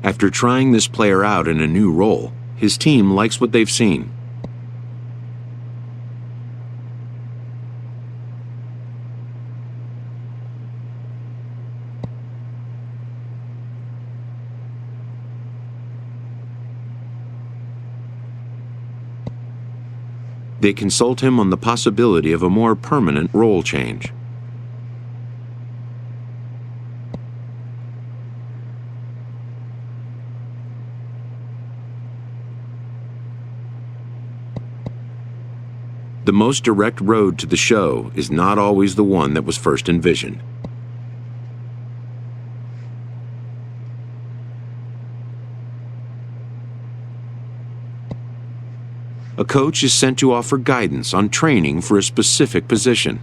After trying this player out in a new role, his team likes what they've seen. They consult him on the possibility of a more permanent role change. The most direct road to the show is not always the one that was first envisioned. A coach is sent to offer guidance on training for a specific position.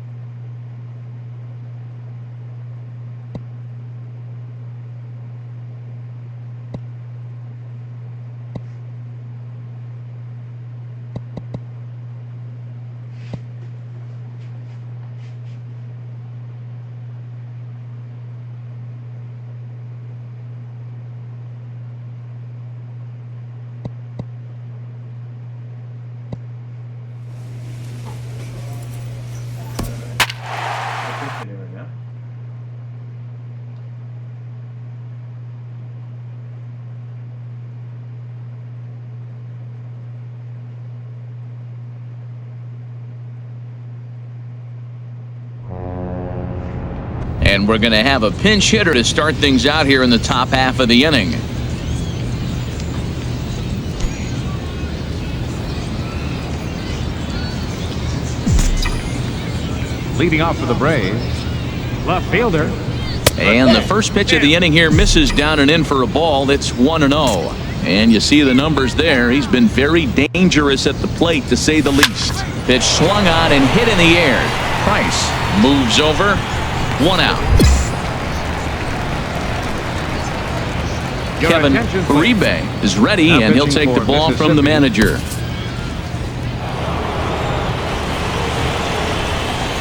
And we're going to have a pinch hitter to start things out here in the top half of the inning. Leading off for the Braves, left fielder. And the first pitch of the inning here misses down and in for a ball. It's 1-0. And you see the numbers there. He's been very dangerous at the plate, to say the least. Pitch swung on and hit in the air. Price moves over. 1 out. Kevin Uribe is ready, and he'll take the ball from the manager.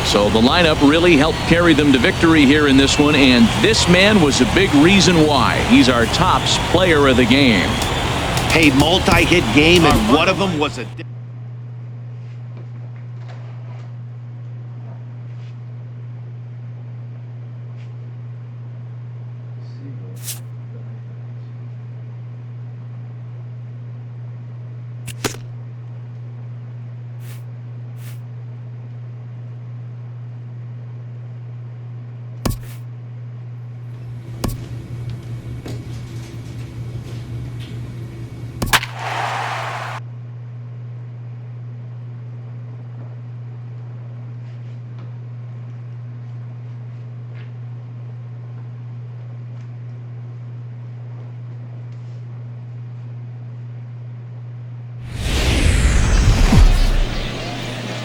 So the lineup really helped carry them to victory here in this one, and this man was a big reason why. He's our tops player of the game. Hey, multi-hit game, and one of them was a...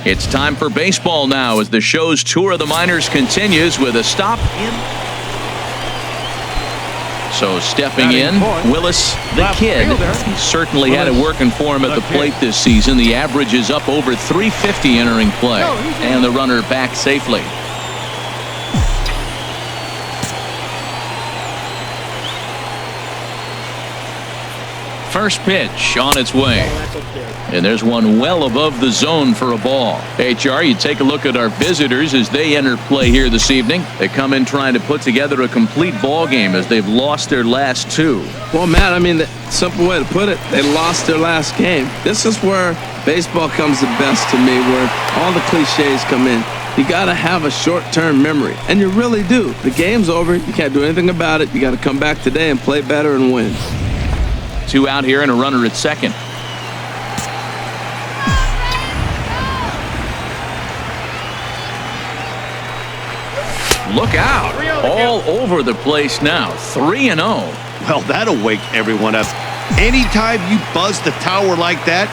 It's time for baseball now as the show's tour of the minors continues with a stop in. So stepping in, Willis, the kid. He certainly had it working for him at the plate this season. The average is up over 350 entering play. And the runner back safely. First pitch on its way. And there's one well above the zone for a ball. HR, you take a look at our visitors as they enter play here this evening. They come in trying to put together a complete ball game as they've lost their last two. Well, Matt, I mean, the simple way to put it, they lost their last game. This is where baseball comes the best to me, where all the cliches come in. You got to have a short-term memory, and you really do. The game's over. You can't do anything about it. You got to come back today and play better and win. 2 out here and a runner at second. Look out. All over the place now. 3-0. Well, that'll wake everyone up. Anytime you buzz the tower like that,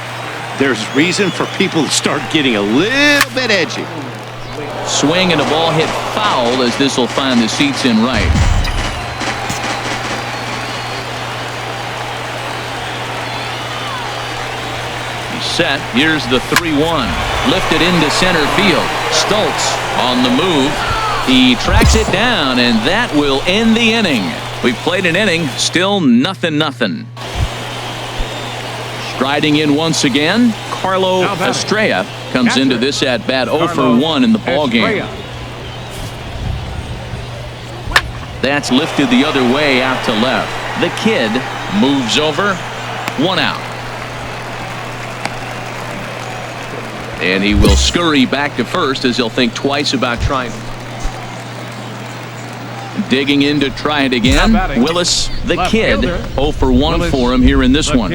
there's reason for people to start getting a little bit edgy. Swing and a ball hit foul as this will find the seats in right. Set. Here's the 3-1. Lifted into center field. Stoltz on the move. He tracks it down, and that will end the inning. We've played an inning, still 0-0. Striding in once again, Carlo Estrella comes into this at bat 0 for 1 in the ball game. That's lifted the other way out to left. The kid moves over, 1 out. And he will scurry back to first as he'll think twice about trying. Digging in to try it again. Willis, the kid, 0 for 1 for him here in this one.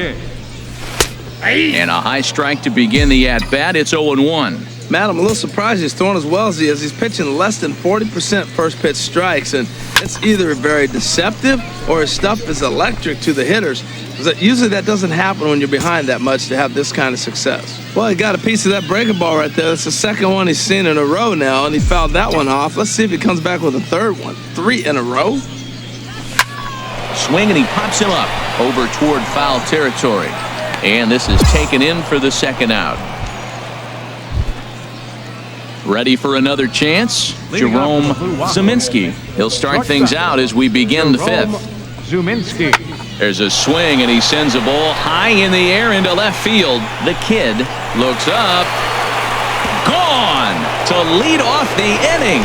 And a high strike to begin the at-bat. It's 0-1. Matt, I'm a little surprised he's throwing as well as he is. He's pitching less than 40% first pitch strikes, and it's either very deceptive or his stuff is electric to the hitters. Usually that doesn't happen when you're behind that much to have this kind of success. Well, he got a piece of that breaking ball right there. That's the second one he's seen in a row now, and he fouled that one off. Let's see if he comes back with a third one. 3 in a row. Swing, and he pops him up over toward foul territory. And this is taken in for the second out. Ready for another chance? Jerome Zeminski. He'll start things out as we begin the fifth. There's a swing, and he sends a ball high in the air into left field. The kid looks up. Gone to lead off the inning.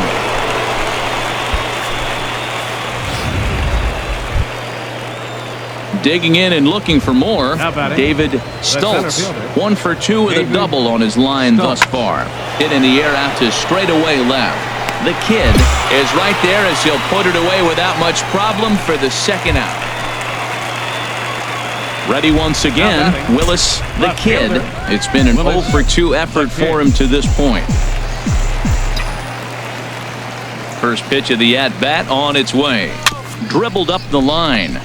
Digging in and looking for more, David Stultz, 1 for 2 with a double on his line thus far. Hit in the air out to straightaway left. The kid is right there as he'll put it away without much problem for the second out. Ready once again, Willis, the kid. It's been an 0 for 2 effort for him to this point. First pitch of the at-bat on its way. Dribbled up the line,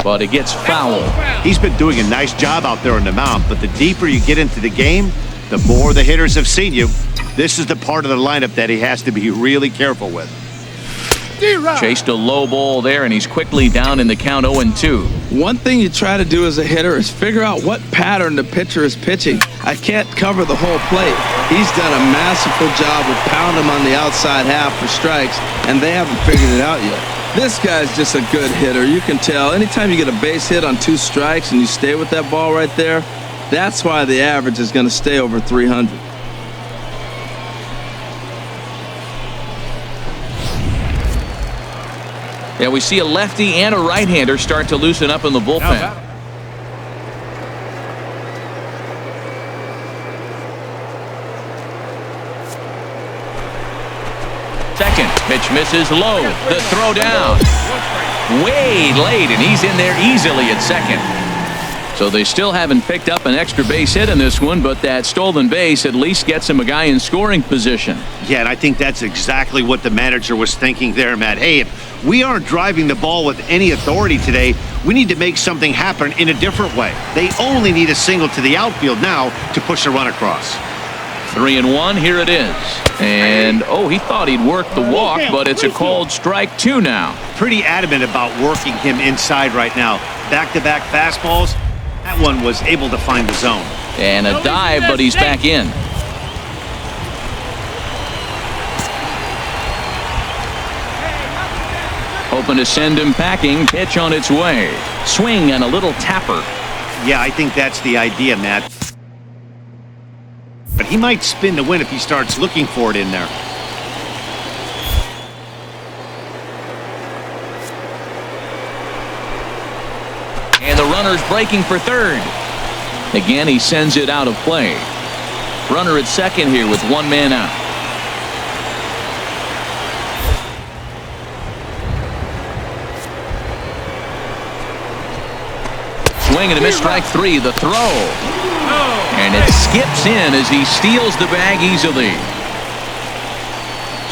but it gets foul. He's been doing a nice job out there on the mound, but the deeper you get into the game, the more the hitters have seen you. This is the part of the lineup that he has to be really careful with. Chased a low ball there, and he's quickly down in the count 0-2. One thing you try to do as a hitter is figure out what pattern the pitcher is pitching. I can't cover the whole plate. He's done a masterful job of pounding him on the outside half for strikes, and they haven't figured it out yet. This guy's just a good hitter. You can tell anytime you get a base hit on 2 strikes and you stay with that ball right there, that's why the average is going to stay over 300. Yeah, we see a lefty and a right-hander start to loosen up in the bullpen. Second pitch misses low. The throw down. Way late, and he's in there easily at second. So they still haven't picked up an extra base hit in this one, but that stolen base at least gets him a guy in scoring position. Yeah, and I think that's exactly what the manager was thinking there, Matt. Hey, if we aren't driving the ball with any authority today, we need to make something happen in a different way. They only need a single to the outfield now to push a run across. 3-1, here it is. And, he thought he'd work the walk, but it's a called strike 2 now. Pretty adamant about working him inside right now. Back-to-back fastballs. That one was able to find the zone. And a dive, but he's back in. Hoping to send him packing. Pitch on its way. Swing and a little tapper. Yeah, I think that's the idea, Matt. But he might spin to win if he starts looking for it in there. And the runner's breaking for third. Again, he sends it out of play. Runner at second here with 1 man out. Swing and a miss, strike 3. The throw. And it skips in as he steals the bag easily.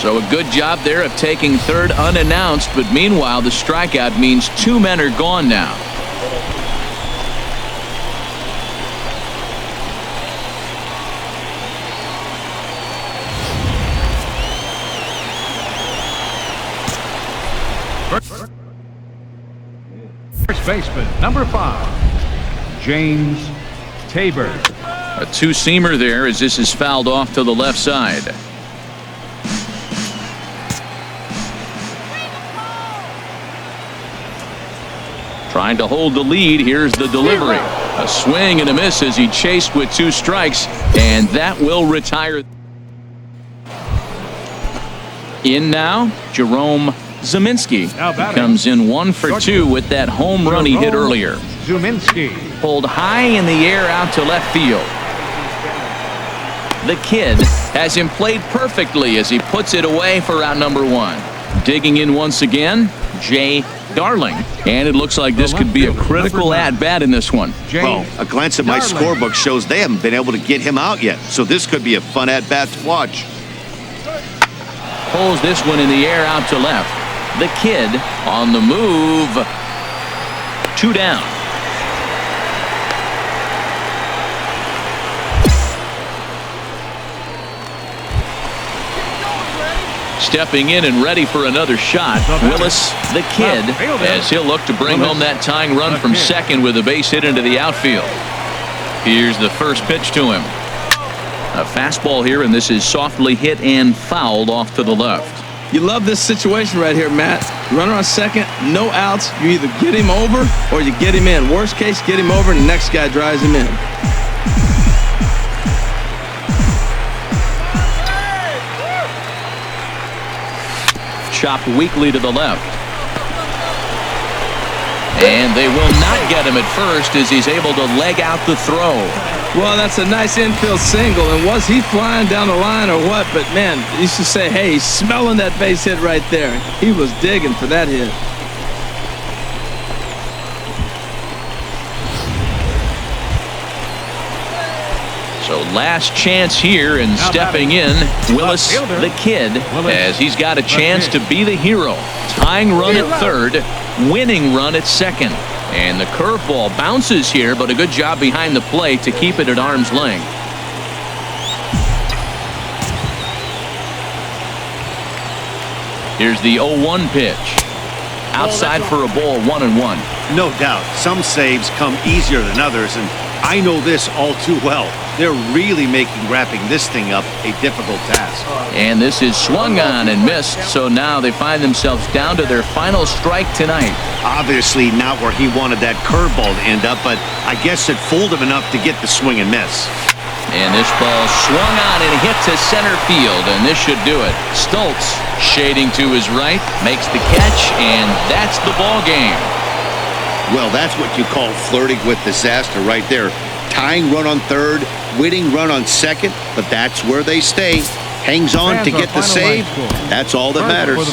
So a good job there of taking third unannounced, but meanwhile the strikeout means 2 men are gone now. First baseman, number 5, James Tabor. A 2-seamer there as this is fouled off to the left side. Trying to hold the lead. Here's the delivery. A swing and a miss as he chased with 2 strikes, and that will retire. In now, Jerome Zeminski comes in 1 for 2 with that home run he hit earlier. Zeminski. Pulled high in the air out to left field. The kid has him played perfectly as he puts it away for out number 1. Digging in once again, Jay Darling. And it looks like this could be a critical at-bat in this one. Well, a glance at my scorebook shows they haven't been able to get him out yet, so this could be a fun at-bat to watch. Pulls this one in the air out to left. The kid on the move. 2 down. Stepping in and ready for another shot, Willis, the kid, as he'll look to bring home that tying run from second with a base hit into the outfield. Here's the first pitch to him. A fastball here, and this is softly hit and fouled off to the left. You love this situation right here, Matt. Runner on second, no outs. You either get him over or you get him in. Worst case, get him over and the next guy drives him in. Chopped weakly to the left. And they will not get him at first as he's able to leg out the throw. Well, that's a nice infield single. And was he flying down the line or what? But, man, you should say, hey, he's smelling that base hit right there. He was digging for that hit. So last chance here, and stepping in, Willis, the kid, as he's got a chance to be the hero. Tying run at third, winning run at second. And the curveball bounces here, but a good job behind the plate to keep it at arm's length. Here's the 0-1 pitch. Outside for a ball, 1-1. No doubt, some saves come easier than others, and I know this all too well. They're really making wrapping this thing up a difficult task. And this is swung on and missed, so now they find themselves down to their final strike tonight. Obviously not where he wanted that curveball to end up, but I guess it fooled him enough to get the swing and miss. And this ball swung on and hit to center field, and this should do it. Stoltz shading to his right, makes the catch, and that's the ball game. Well, that's what you call flirting with disaster right there. Tying run on third, winning run on second, but that's where they stay. Hangs on to get the save. That's all that matters.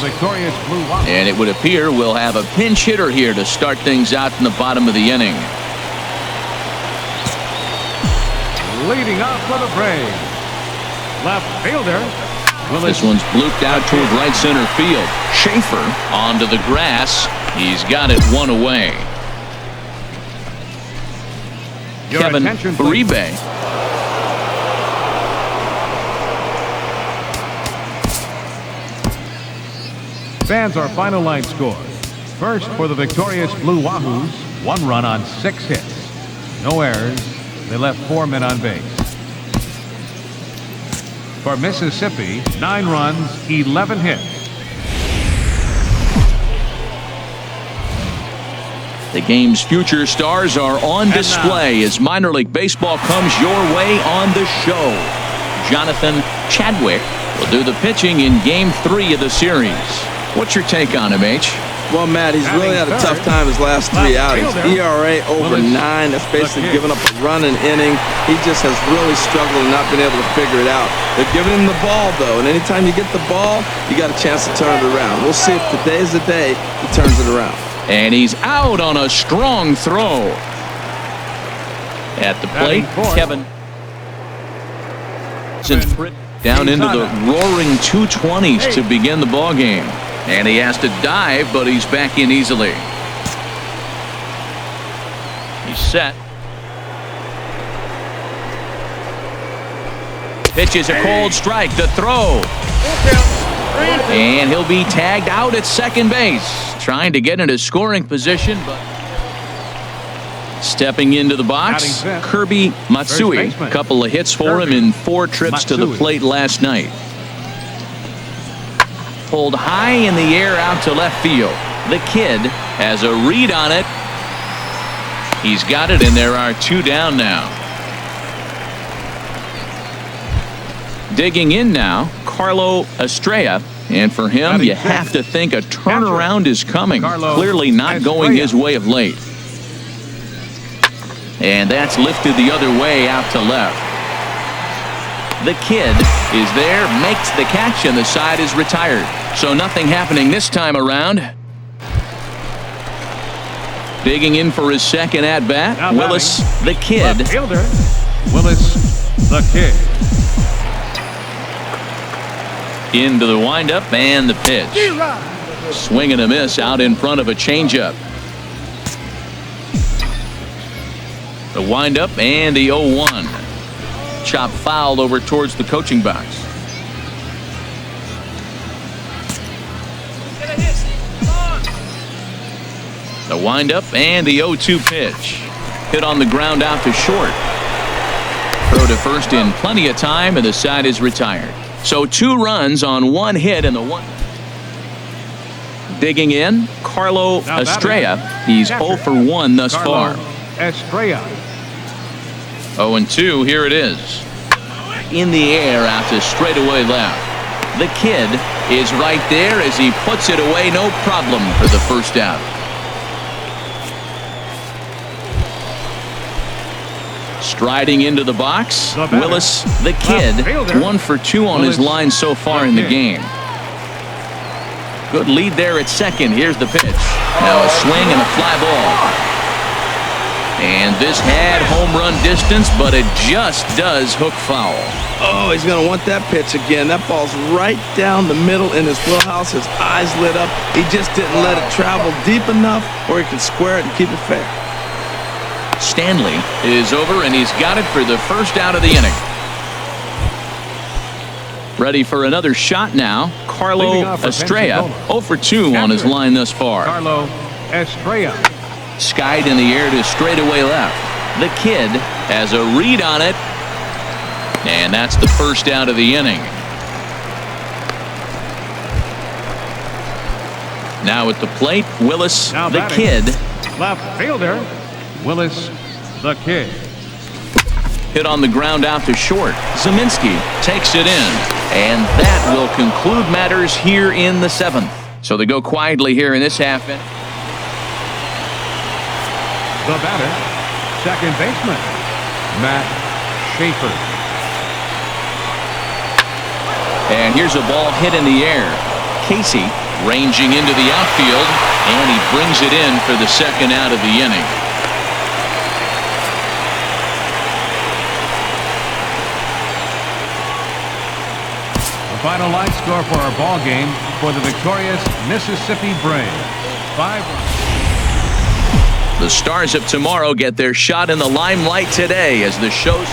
And it would appear we'll have a pinch hitter here to start things out in the bottom of the inning. Leading off for the Braves, left fielder Willis. This one's blooped out toward right center field. Schaefer onto the grass. He's got it one away. Kevin Uribe. Fans, our final line score. First, for the victorious Blue Wahoos, 1 run on 6 hits. No errors. They left 4 men on base. For Mississippi, 9 runs, 11 hits. The game's future stars are on display as minor league baseball comes your way on the show. Jonathan Chadwick will do the pitching in Game 3 of the series. What's your take on him, H? Well, Matt, he's really had a tough time his last 3 outings. ERA over 9. That's basically giving up a run an inning. He just has really struggled and not been able to figure it out. They're giving him the ball, though, and anytime you get the ball, you got a chance to turn it around. We'll see if today's the day he turns it around. And he's out on a strong throw. At the plate, Kevin down into the roaring 220s to begin the ball game. And he has to dive, but he's back in easily. He's set. Pitch is a cold strike. The throw. And he'll be tagged out at second base. Trying to get into scoring position, but stepping into the box, Kirby Matsui. A couple of hits for him in 4 trips to the plate last night. Pulled high in the air out to left field. The kid has a read on it, He's got it, and there are 2 down now. Digging in now, Carlo Estrella. And for him, you have to think a turnaround is coming. Clearly not going his way of late. And that's lifted the other way out to left. The kid is there, makes the catch, and the side is retired. So nothing happening this time around. Digging in for his second at-bat, Willis, the kid. Left fielder, Willis, the kid. Into the windup and the pitch. Swing and a miss out in front of a changeup. The windup and the 0-1. Chop fouled over towards the coaching box. The windup and the 0-2 pitch. Hit on the ground out to short. Throw to first in plenty of time, and the side is retired. So 2 runs on 1 hit in the 1. Digging in, Carlo Estrella. He's 0 for 1 thus far. Estrella. 0-2, here it is. In the air out to straightaway left. The kid is right there as he puts it away, no problem for the first out. Striding into the box, Willis, the kid, 1 for 2 on his line so far in the game. Good lead there at second. Here's the pitch. Now a swing and a fly ball. And this had home run distance, but it just does hook foul. Oh, he's going to want that pitch again. That ball's right down the middle in his wheelhouse. His eyes lit up. He just didn't let it travel deep enough where he could square it and keep it fair. Stanley is over, and he's got it for the first out of the inning. Ready for another shot now. Carlo Estrella, 0 for 2 on his line thus far. Carlo Estrella. Skied in the air to straightaway left. The kid has a read on it, and that's the first out of the inning. Now at the plate, Willis, the kid. Left fielder, Willis, the kid. Hit on the ground out to short. Zeminski takes it in, and that will conclude matters here in the 7th. So they go quietly here in this half inning. The batter, second baseman, Matt Schaefer. And here's a ball hit in the air. Casey ranging into the outfield, and he brings it in for the second out of the inning. The final line score for our ball game for the victorious Mississippi Braves. 5. The stars of tomorrow get their shot in the limelight today as the show's.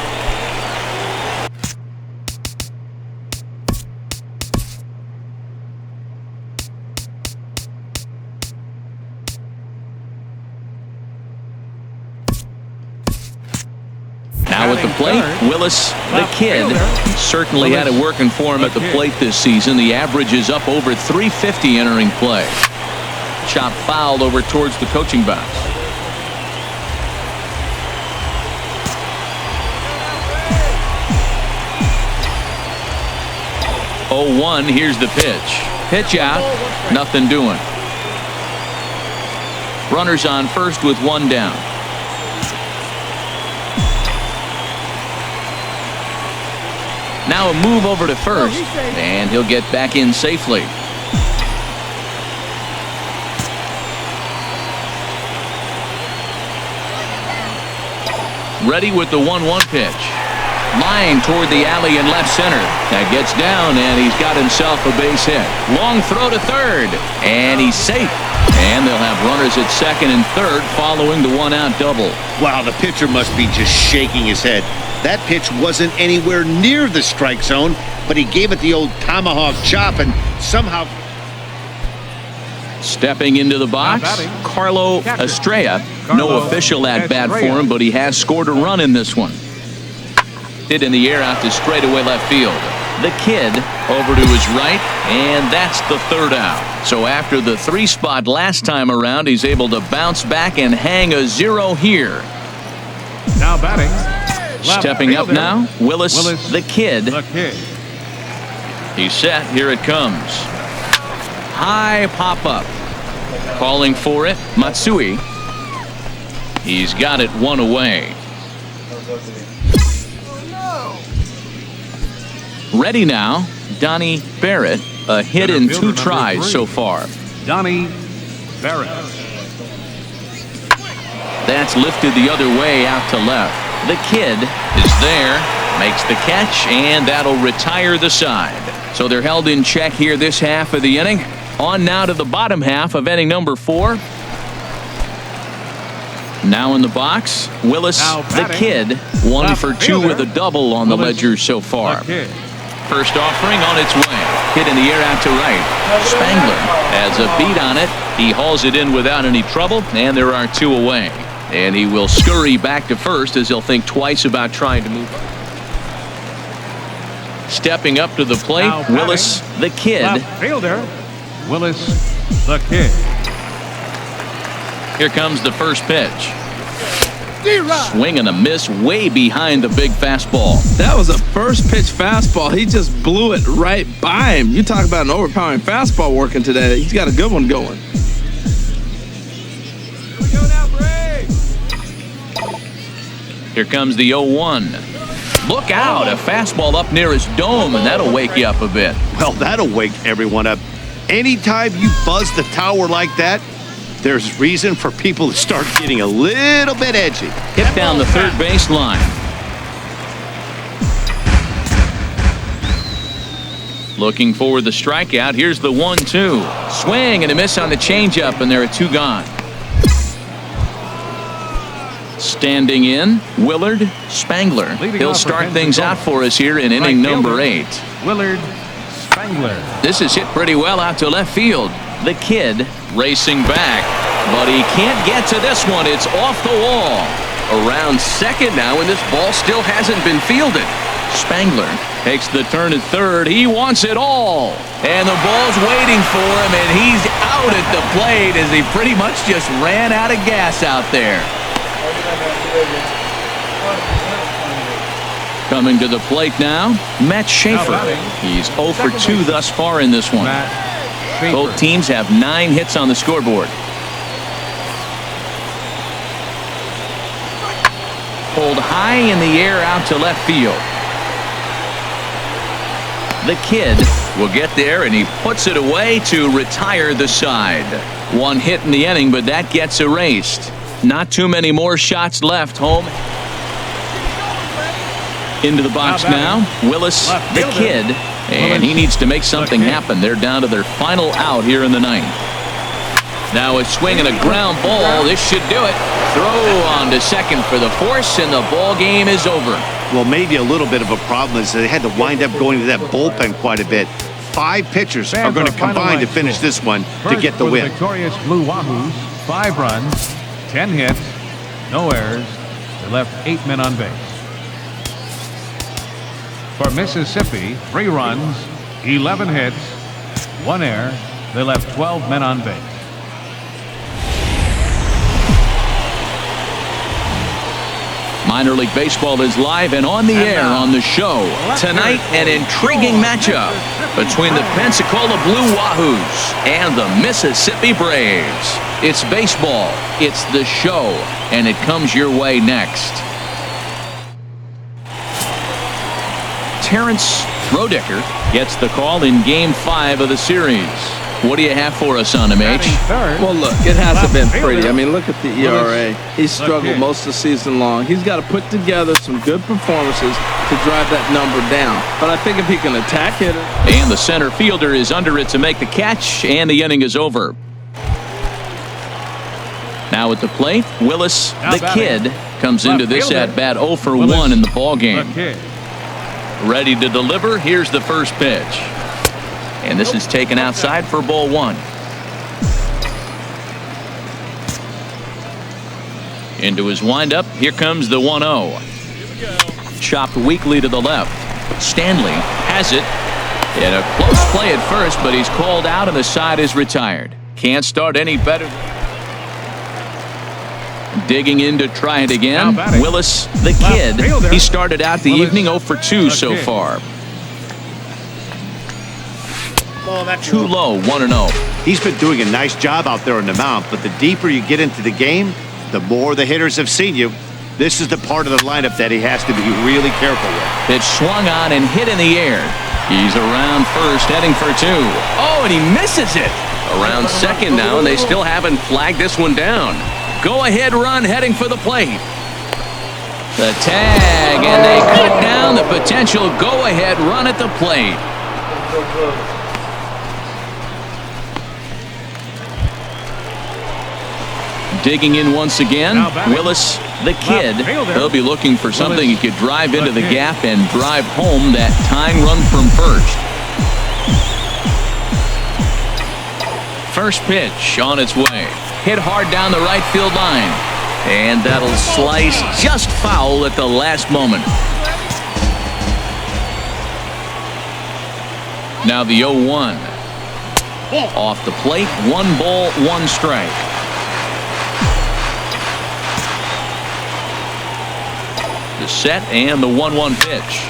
Now at the plate, Willis, the kid, certainly had it working for him at the plate this season. The average is up over 350 entering play. Chop fouled over towards the coaching box. 0-1, here's the pitch. Pitch out, nothing doing. Runners on first with 1 down. Now a move over to first, and he'll get back in safely. Ready with the 1-1 pitch. Line toward the alley in left center. That gets down, and he's got himself a base hit. Long throw to third, and he's safe. And they'll have runners at second and third following the 1-out double. Wow, the pitcher must be just shaking his head. That pitch wasn't anywhere near the strike zone, but he gave it the old tomahawk chop and somehow... Stepping into the box, Carlo Estrella. No official at-bat for him, but he has scored a run in this one. Hit in the air out to straightaway left field. the kid, over to his right, and that's the third out. So after the 3 spot last time around, he's able to bounce back and hang a 0 here. Now batting. Stepping up now, Willis, the kid. The kid. He's set. Here it comes. High pop up. Calling for it, Matsui. He's got it 1 away. Ready now, Donnie Barrett. A hit in 2 tries so far. Donnie Barrett. That's lifted the other way out to left. The kid is there, makes the catch, and that'll retire the side. So they're held in check here this half of the inning. On now to the bottom half of inning number 4. Now in the box, Willis, the kid, 1 for 2 with a double on the ledger so far. First offering on its way. Hit in the air out to right. Spangler has a beat on it. He hauls it in without any trouble, and there are 2 away. And he will scurry back to first as he'll think twice about trying to move up. Stepping up to the plate, Willis, the kid. Left fielder, Willis, the kid. Here comes the first pitch. Swing and a miss way behind the big fastball. That was a first pitch fastball. He just blew it right by him. You talk about an overpowering fastball working today. He's got a good one going. Here comes the 0-1. Look out, a fastball up near his dome, and that'll wake you up a bit. Well, that'll wake everyone up. Anytime you buzz the tower like that, there's reason for people to start getting a little bit edgy. Hit down the third base line. Looking for the strikeout. Here's the 1-2. Swing and a miss on the changeup, and there are 2 gone. Standing in, Willard Spangler. He'll start things out for us here in inning number 8. Willard Spangler. This is hit pretty well out to left field. The kid racing back, but he can't get to this one. It's off the wall. Around second now, and this ball still hasn't been fielded. Spangler takes the turn at third. He wants it all. And the ball's waiting for him, and he's out at the plate as he pretty much just ran out of gas out there. Coming to the plate now, Matt Schaefer. He's 0 for 2 thus far in this one. Both teams have 9 hits on the scoreboard. Pulled high in the air out to left field. The kid will get there, and he puts it away to retire the side. 1 hit in the inning, but that gets erased. Not too many more shots left. Home. Into the box now, Willis, the kid, and he needs to make something happen. They're down to their final out here in the 9th. Now a swing and a ground ball. This should do it. Throw on to second for the force, and the ball game is over. Well, maybe a little bit of a problem is they had to wind up going to that bullpen quite a bit. 5 pitchers are going to combine to finish this one to get the win. Victorious Blue Wahoos, 5 runs, 10 hits, no errors. They left 8 men on base. For Mississippi, 3 runs, 11 hits, 1 error. They left 12 men on base. Minor League Baseball is live and on the air on the show. Tonight, an intriguing matchup between the Pensacola Blue Wahoos and the Mississippi Braves. It's baseball, it's the show, and it comes your way next. Terrence Roedicker gets the call in Game 5 of the series. What do you have for us on him, H? Well, look, it hasn't been pretty. I mean, look at the ERA. He's struggled most of the season long. He's got to put together some good performances to drive that number down. But I think if he can attack it. And the center fielder is under it to make the catch, and the inning is over. Now at the plate, Willis, the kid, comes into this at-bat 0 for 1 in the ballgame. Ready to deliver. Here's the first pitch. And this is taken outside for ball 1. Into his windup. Here comes the 1-0. Chopped weakly to the left. Stanley has it. In a close play at first, but he's called out and the side is retired. Can't start any better. Digging in to try it again. Willis, the kid. He started out the evening 0 for 2 so far. Too low, 1-0. He's been doing a nice job out there on the mound, but the deeper you get into the game, the more the hitters have seen you. This is the part of the lineup that he has to be really careful with. Pitch swung on and hit in the air. He's around first, heading for 2. Oh, and he misses it. Around second now, and they still haven't flagged this one down. Go-ahead run heading for the plate. The tag, and they cut down the potential go-ahead run at the plate. Digging in once again, Willis, the kid. He'll be looking for something he could drive into the gap and drive home that tying run from first. First pitch on its way. Hit hard down the right field line. And that'll slice just foul at the last moment. Now the 0-1. Off the plate, 1 ball, 1 strike. The set and the 1-1 pitch.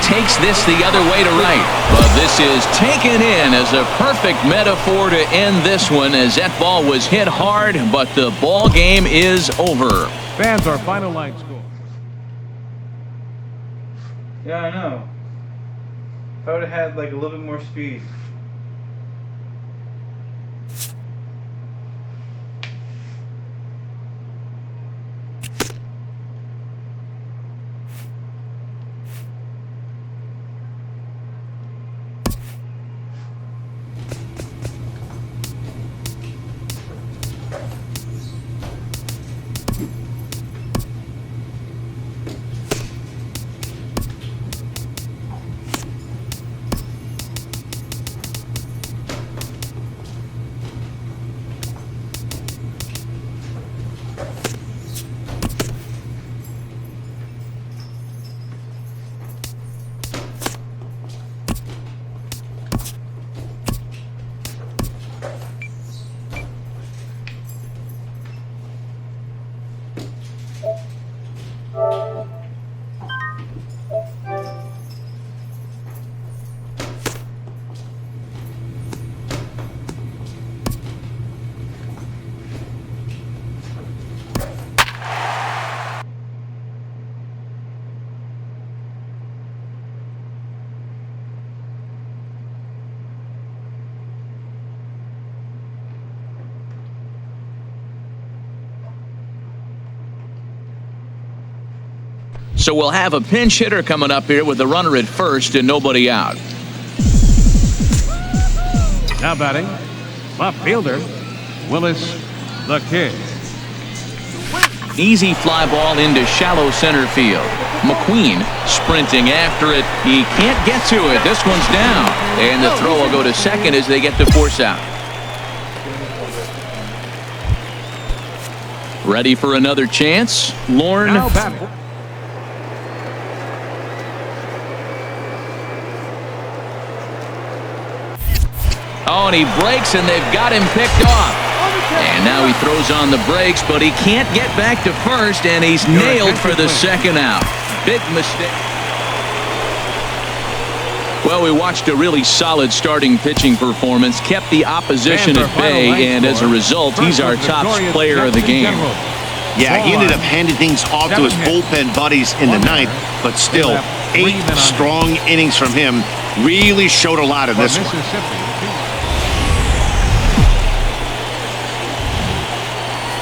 Takes this the other way to right. But this is taken in as a perfect metaphor to end this one, as that ball was hit hard, but the ball game is over. Fans, our final line score. Yeah, I know. If I would have had like a little bit more speed. So we'll have a pinch hitter coming up here with a runner at first and nobody out. Now batting, left fielder, Willis, the kid. Easy fly ball into shallow center field. McQueen sprinting after it. He can't get to it. This one's down. And the throw will go to second as they get to force out. Ready for another chance. Lorne. Now batting. Oh, and he breaks, and they've got him picked off. And now he throws on the brakes, but he can't get back to first, and he's nailed for the second out. Big mistake. Well, we watched a really solid starting pitching performance, kept the opposition at bay, and as a result, he's our top player of the game. Yeah, he ended up handing things off to his bullpen buddies in the ninth, but still, 8 strong innings from him really showed a lot of this one.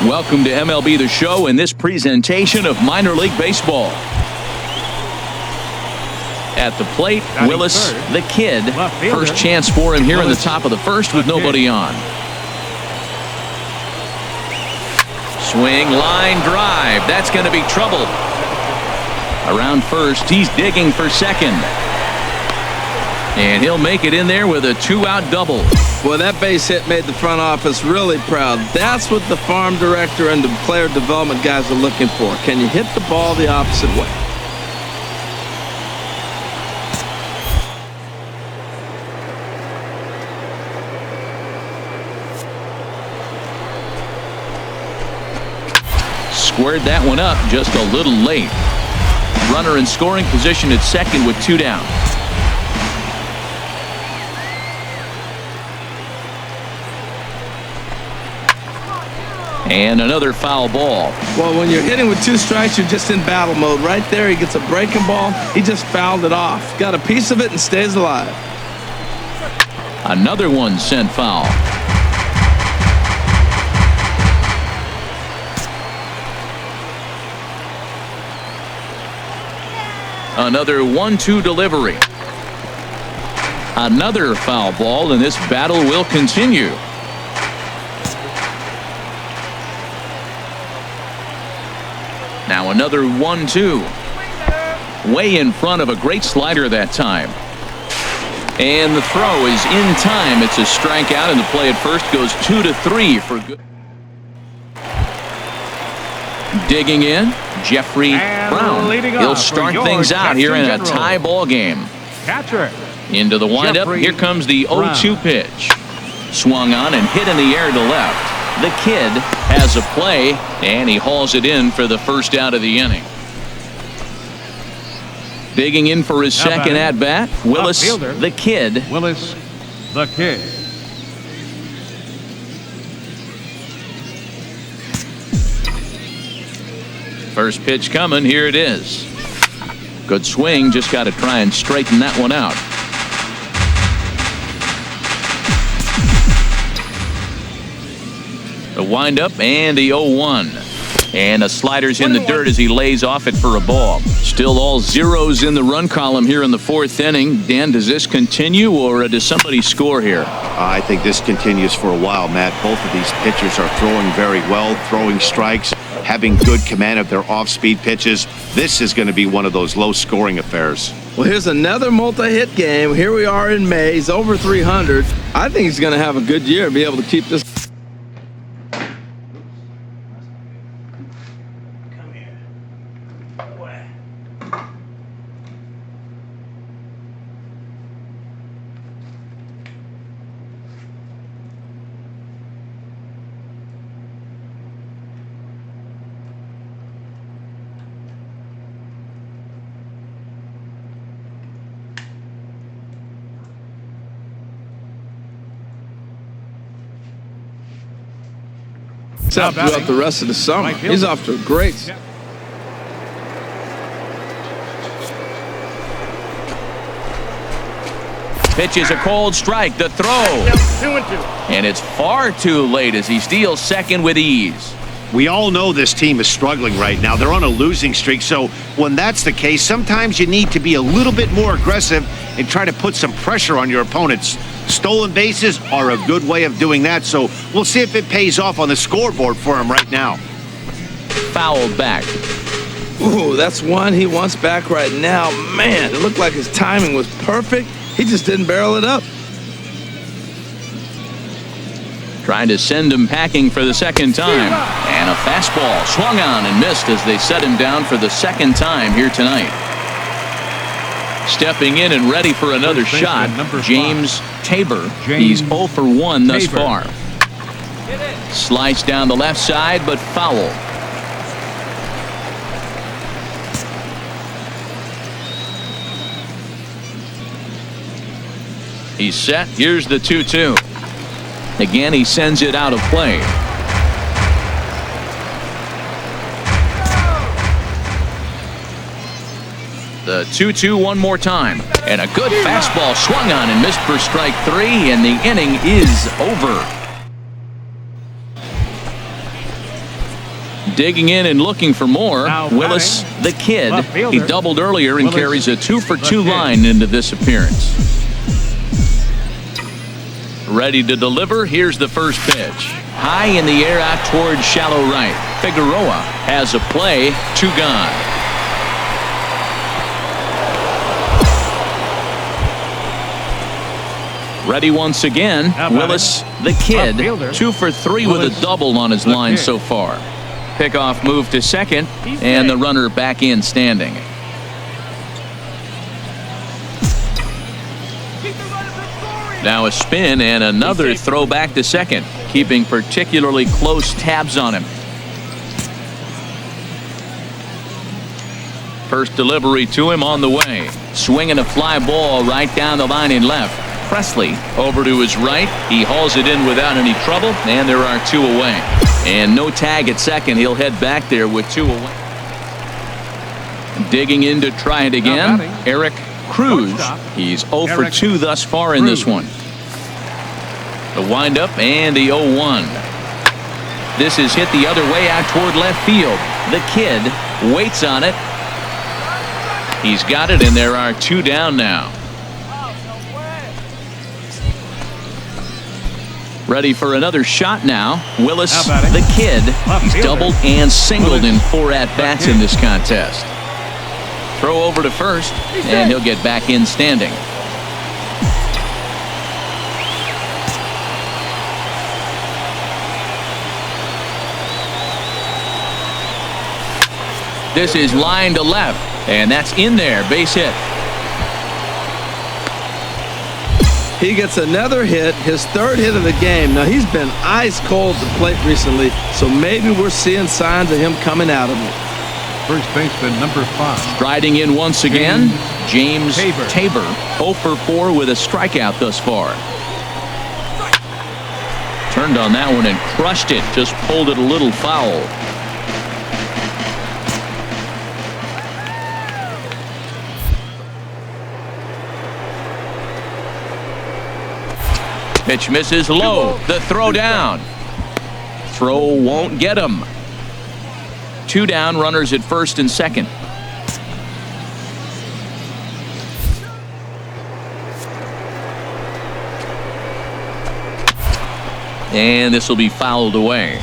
Welcome to MLB The Show and this presentation of minor league baseball. At the plate, Willis, the kid. First chance for him here in the top of the first with nobody on. Swing, line drive. That's going to be trouble. Around first, he's digging for second. And he'll make it in there with a 2-out double. Well, that base hit made the front office really proud. That's what the farm director and the player development guys are looking for. Can you hit the ball the opposite way? Squared that one up just a little late. Runner in scoring position at second with 2 down. And another foul ball. Well, when you're hitting with 2 strikes, you're just in battle mode. Right there, he gets a breaking ball. He just fouled it off. Got a piece of it and stays alive. Another one sent foul. Another 1-2 delivery. Another foul ball, and this battle will continue. Now another 1-2. Way in front of a great slider that time. And the throw is in time. It's a strikeout, and the play at first goes 2-3 for good. Digging in, Jeffrey Brown. He'll start things out here in a tie ball game. Catcher. Into the windup. Jeffrey Here comes the 0-2 pitch. Swung on and hit in the air to left. The kid has a play, and he hauls it in for the first out of the inning. Digging in for his second at bat, Willis, the kid. Willis, the kid. First pitch coming. Here it is. Good swing. Just got to try and straighten that one out. The windup and the 0-1. And a slider's in the dirt as he lays off it for a ball. Still all zeros in the run column here in the 4th inning. Dan, does this continue, or does somebody score here? I think this continues for a while, Matt. Both of these pitchers are throwing very well, throwing strikes, having good command of their off-speed pitches. This is going to be one of those low-scoring affairs. Well, here's another multi-hit game. Here we are in May. He's over 300. I think he's going to have a good year and be able to keep this. Throughout the rest of the summer. He's off to a great start. Pitch is a cold strike. The throw. And it's far too late as he steals second with ease. We all know this team is struggling right now. They're on a losing streak, so when that's the case, sometimes you need to be a little bit more aggressive and try to put some pressure on your opponents. Stolen bases are a good way of doing that, so we'll see if it pays off on the scoreboard for him right now. Fouled back. Ooh, that's one he wants back right now. Man, it looked like his timing was perfect. He just didn't barrel it up. Trying to send him packing for the second time. And a fastball swung on and missed as they set him down for the second time here tonight. Stepping in and ready for another shot, James Tabor. He's 0 for 1 thus far. Slice down the left side, but foul. He's set. Here's the 2-2. Again, he sends it out of play. The 2-2 one more time. And a good fastball swung on and missed for strike 3, and the inning is over. Digging in and looking for more, Willis, the kid. He doubled earlier and carries a 2 for 2 line into this appearance. Ready to deliver. Here's the first pitch. High in the air out towards shallow right. Figueroa has a play. 2 gone. Ready once again. Willis, the kid. 2 for 3 with a double on his line so far. Pickoff move to second, and the runner back in standing. Now a spin and another throw back to second, keeping particularly close tabs on him. First delivery to him on the way. Swinging a fly ball right down the line in left. Presley over to his right. He hauls it in without any trouble, and there are 2 away. And no tag at second. He'll head back there with 2 away. Digging in to try it again, Eric Cruz. He's 0 for 2 thus far in this one. The windup and the 0-1. This is hit the other way out toward left field. The kid waits on it. He's got it, and there are 2 down now. Ready for another shot now. Willis, the kid. He's doubled and singled in 4 at-bats in this contest. Throw over to first, and he'll get back in standing. This is line to left, and that's in there. Base hit. He gets another hit, his 3rd hit of the game. Now, he's been ice cold at the plate recently, so maybe we're seeing signs of him coming out of it. First baseman number 5. Striding in once again, James Tabor. 0 for 4 with a strikeout thus far. Turned on that one and crushed it. Just pulled it a little foul. Pitch misses low. The throw down. Throw won't get him. 2 down, runners at first and second. And this will be fouled away.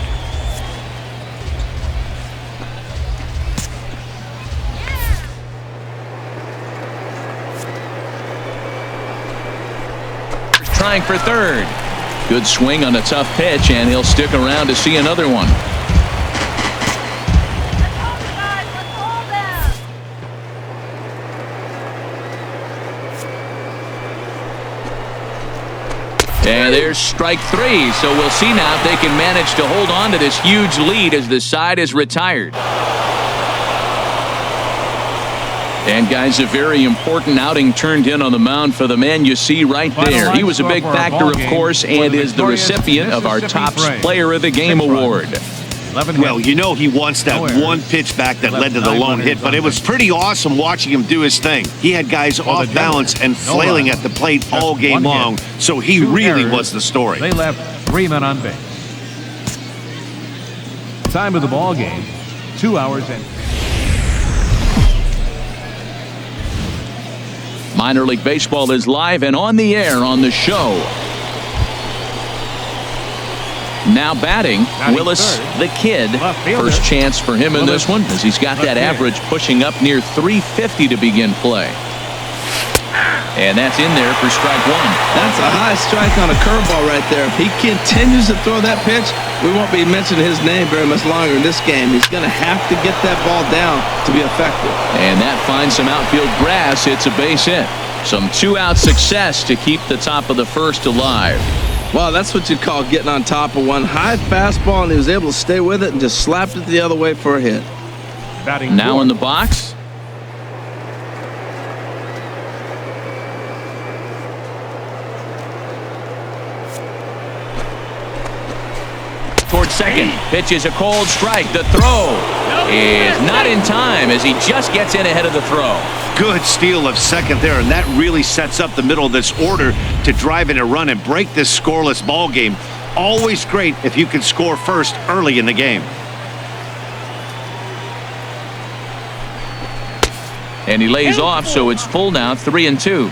Trying for third. Good swing on a tough pitch, and he'll stick around to see another one. And there's strike 3, so we'll see now if they can manage to hold on to this huge lead as the side is retired. And guys, a very important outing turned in on the mound for the man you see right there. He was a big factor, of course, and is the recipient of our top Player of the Game award. Well, you know he wants that one pitch back that led to the lone hit, but it was pretty awesome watching him do his thing. He had guys off balance and flailing at the plate all game long, so he really was the story. They left 3 men on base. Time of the ball game, 2 hours and... Minor League Baseball is live and on the air on the show. Now batting, Willis, the kid. First chance for him in this one, as he's got that average pushing up near 350 to begin play. And that's in there for strike 1. That's a high strike on a curveball right there. If he continues to throw that pitch, we won't be mentioning his name very much longer in this game. He's going to have to get that ball down to be effective. And that finds some outfield grass. It's a base hit. Some 2-out success to keep the top of the first alive. Well, that's what you'd call getting on top of one. High fastball, and he was able to stay with it and just slapped it the other way for a hit. Now in the box. Towards second. Pitch is a cold strike. The throw is not in time as he just gets in ahead of the throw. Good steal of second there, and that really sets up the middle of this order to drive in a run and break this scoreless ball game. Always great if you can score first early in the game. And he lays off, so it's full now, 3-2.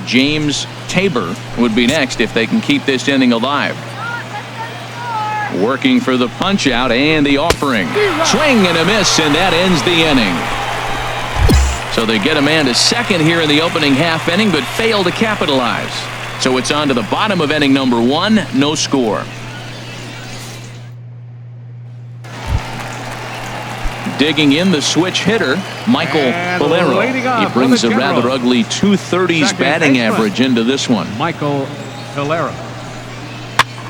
James Tabor would be next if they can keep this inning alive. Working for the punch out and the offering. Swing and a miss, and that ends the inning. So they get a man to second here in the opening half inning, but fail to capitalize. So it's on to the bottom of inning number 1, no score. Digging in the switch hitter, Michael Valero. He brings a rather ugly 230s batting average into this one. Michael Valero.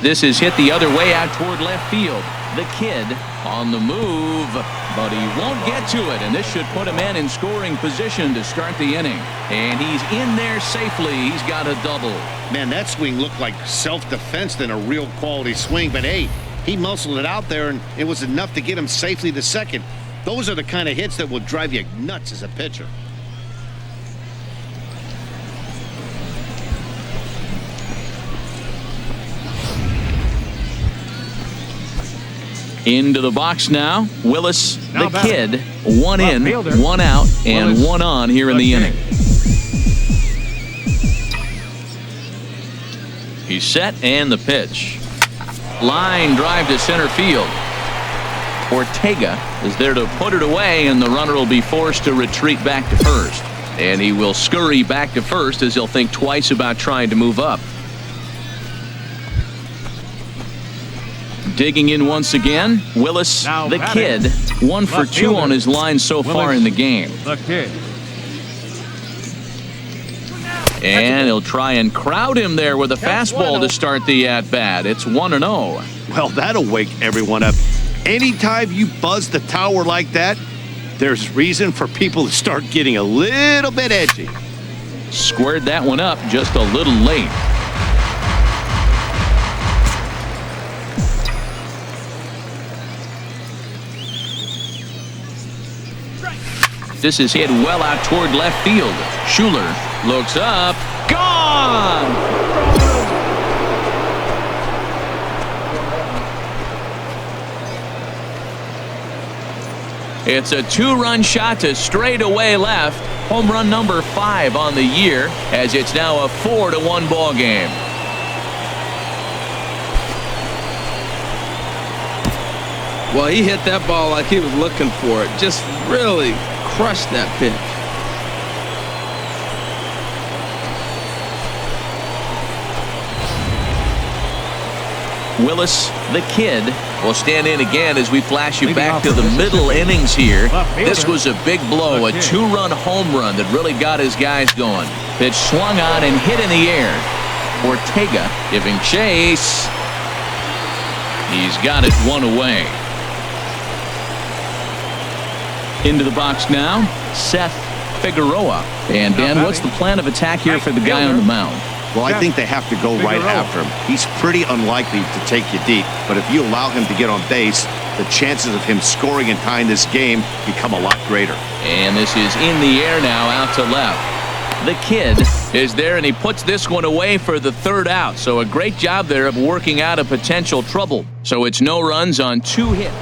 This is hit the other way out toward left field. The kid on the move. but he won't get to it, and this should put a man in scoring position to start the inning. And he's in there safely. He's got a double. Man, that swing looked like self-defense than a real quality swing, but hey, he muscled it out there, and it was enough to get him safely to second. Those are the kind of hits that will drive you nuts as a pitcher. Into the box now, Willis, Now the kid, one Left in, fielder. one out, and Willis, one on here in the the kid. inning. He's set, and the pitch. Line drive to center field. Ortega is there to put it away, and the runner will be forced to retreat back to first. And he will scurry back to first as he'll think twice about trying to move up. Digging in once again, Willis, Now the batting. kid, 1 for Left 2 fielder. on his line so far Willis, in the game. The kid. And he'll try and crowd him there with a fastball to start the at-bat. It's 1-0. Well, that'll wake everyone up. Anytime you buzz the tower like that, there's reason for people to start getting a little bit edgy. Squared that one up just a little late. This is hit well out toward left field. Schuler looks up. Gone! It's a 2-run shot to straightaway left. Home run number 5 on the year, as it's now a 4-1 ball game. Well, he hit that ball like he was looking for it. Just really crushed that pitch. Willis, the kid, will stand in again as we flash you Leading back off to for the Mississippi. middle innings here. Left fielder, This was a big blow, a the kid. 2-run home run that really got his guys going. Pitch swung on and hit in the air. Ortega giving chase. He's got it one away. Into the box now, Seth Figueroa. And Dan, what's the plan of attack here for the guy on the mound? Well, I think they have to go right Figueroa. after him. He's pretty unlikely to take you deep, but if you allow him to get on base, the chances of him scoring and tying this game become a lot greater. And this is in the air now, out to left. The kid is there, and he puts this one away for the 3rd out. So a great job there of working out a potential trouble. So it's no runs on 2 hits.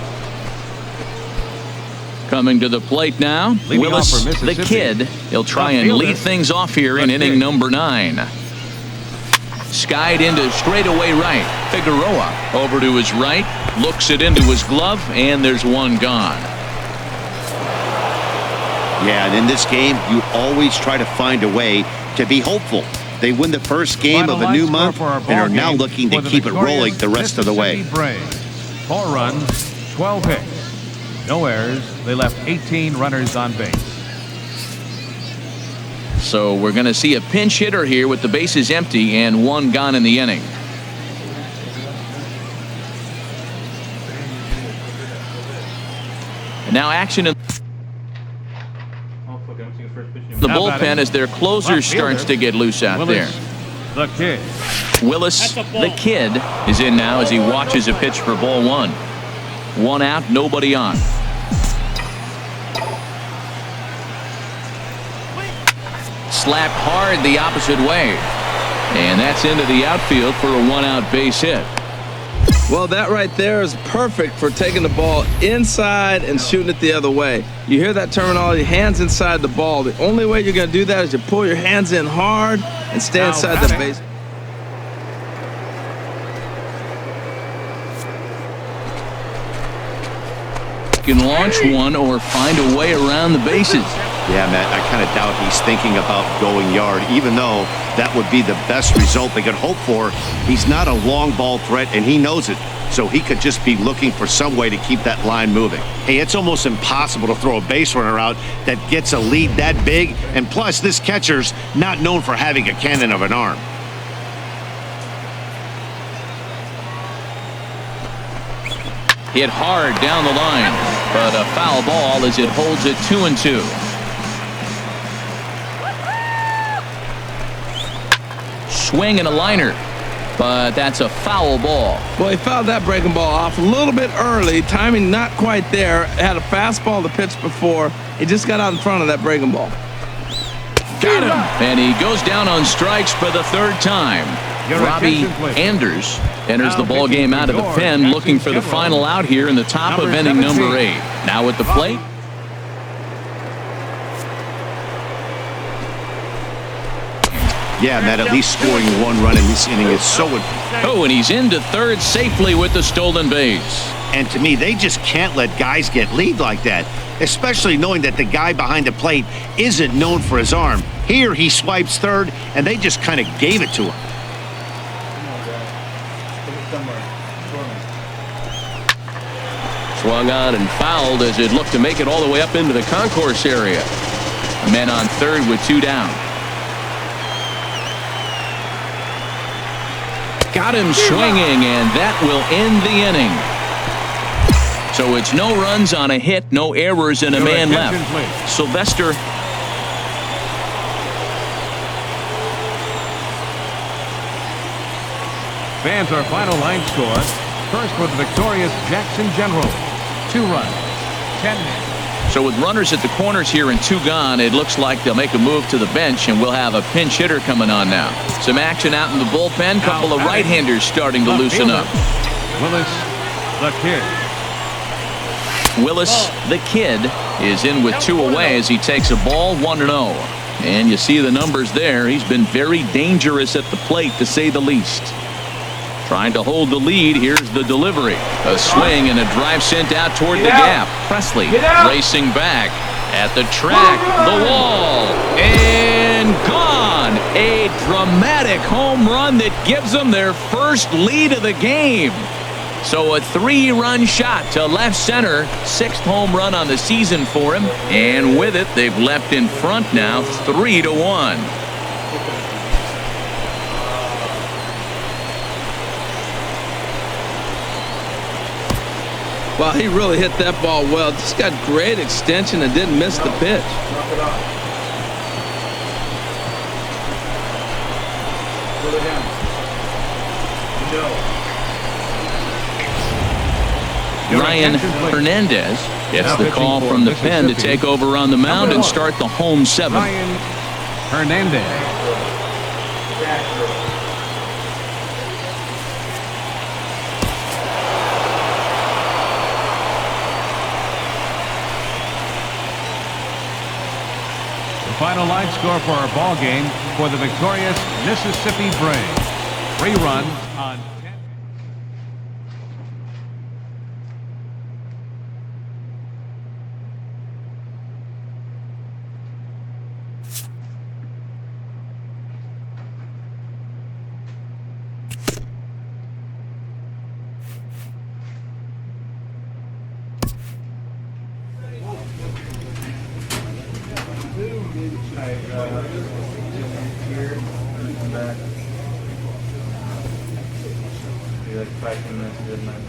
Coming to the plate now, Leading Willis, off for the Mississippi. kid. He'll try Left and fielder, lead things off here in the inning kid. number 9. Skied into straightaway right. Figueroa over to his right, looks it into his glove, and there's one gone. Yeah, and in this game, you always try to find a way to be hopeful. They win the first game Final of a line new score month for our and ball are now game looking to for the keep it victorious rolling the rest of the way. Mississippi Braves. 4 runs, 12 hits, no errors. They left 18 runners on base. So we're going to see a pinch hitter here with the bases empty and 1 gone in the inning. And now action in Oh, fuck, I'm seeing first pitch. the Now bullpen batting. as their closer Left fielder, starts to get loose out Willis, there. the kid. Willis, the kid, is in now as he watches a pitch for ball 1. 1 out, nobody on. Slapped hard the opposite way. And that's into the outfield for a 1-out base hit. Well, that right there is perfect for taking the ball inside and shooting it the other way. You hear that terminology, hands inside the ball. The only way you're going to do that is you pull your hands in hard and stay Now inside the batting. base. Can launch one or find a way around the bases. Yeah, Matt, I kind of doubt he's thinking about going yard, even though that would be the best result they could hope for. He's not a long ball threat, and he knows it. So he could just be looking for some way to keep that line moving. Hey, it's almost impossible to throw a base runner out that gets a lead that big. And plus, this catcher's not known for having a cannon of an arm. Hit hard down the line. but a foul ball as it holds it 2-2. Swing and a liner, but that's a foul ball. Well, he fouled that breaking ball off a little bit early. Timing not quite there. Had a fastball to pitch before. He just got out in front of that breaking ball. Got him. And he goes down on strikes for the third time. Robbie Anders enters the ball game out of the pen, looking for the final out here in the top of inning number 8. Now at the plate. Yeah, Matt, at least scoring 1 run in this inning is so important. Oh, and he's into third safely with the stolen base. And to me, they just can't let guys get lead like that, especially knowing that the guy behind the plate isn't known for his arm. Here he swipes third, and they just kind of gave it to him. Swung on and fouled as it looked to make it all the way up into the concourse area. Men on third with 2 down. Got him swinging, and that will end the inning. So it's no runs on a hit, no errors, and a man left. Sylvester. Fans, our final line score. First for the victorious Jackson General. 2 runs, 10 hits. So with runners at the corners here and 2 gone, it looks like they'll make a move to the bench, and we'll have a pinch hitter coming on now. Some action out in the bullpen. Couple of right-handers starting to loosen up. Willis, the kid. Willis, the kid, is in with 2 away as he takes a ball 1-0. And you see the numbers there. He's been very dangerous at the plate, to say the least. Trying to hold the lead. Here's the delivery. A swing and a drive sent out toward the gap. Presley racing back at the track. The wall. And gone. A dramatic home run that gives them their first lead of the game. So a 3-run shot to left center. 6th home run on the season for him. And with it, they've left in front now 3-1. Well, he really hit that ball well. Just got great extension and didn't miss the pitch. Ryan Hernandez gets the call from the pen to take over on the mound and start the home 7th. Ryan Hernandez. The final line score for our ball game for the victorious Mississippi Braves. 3 runs on 10. Like 5 minutes, good night.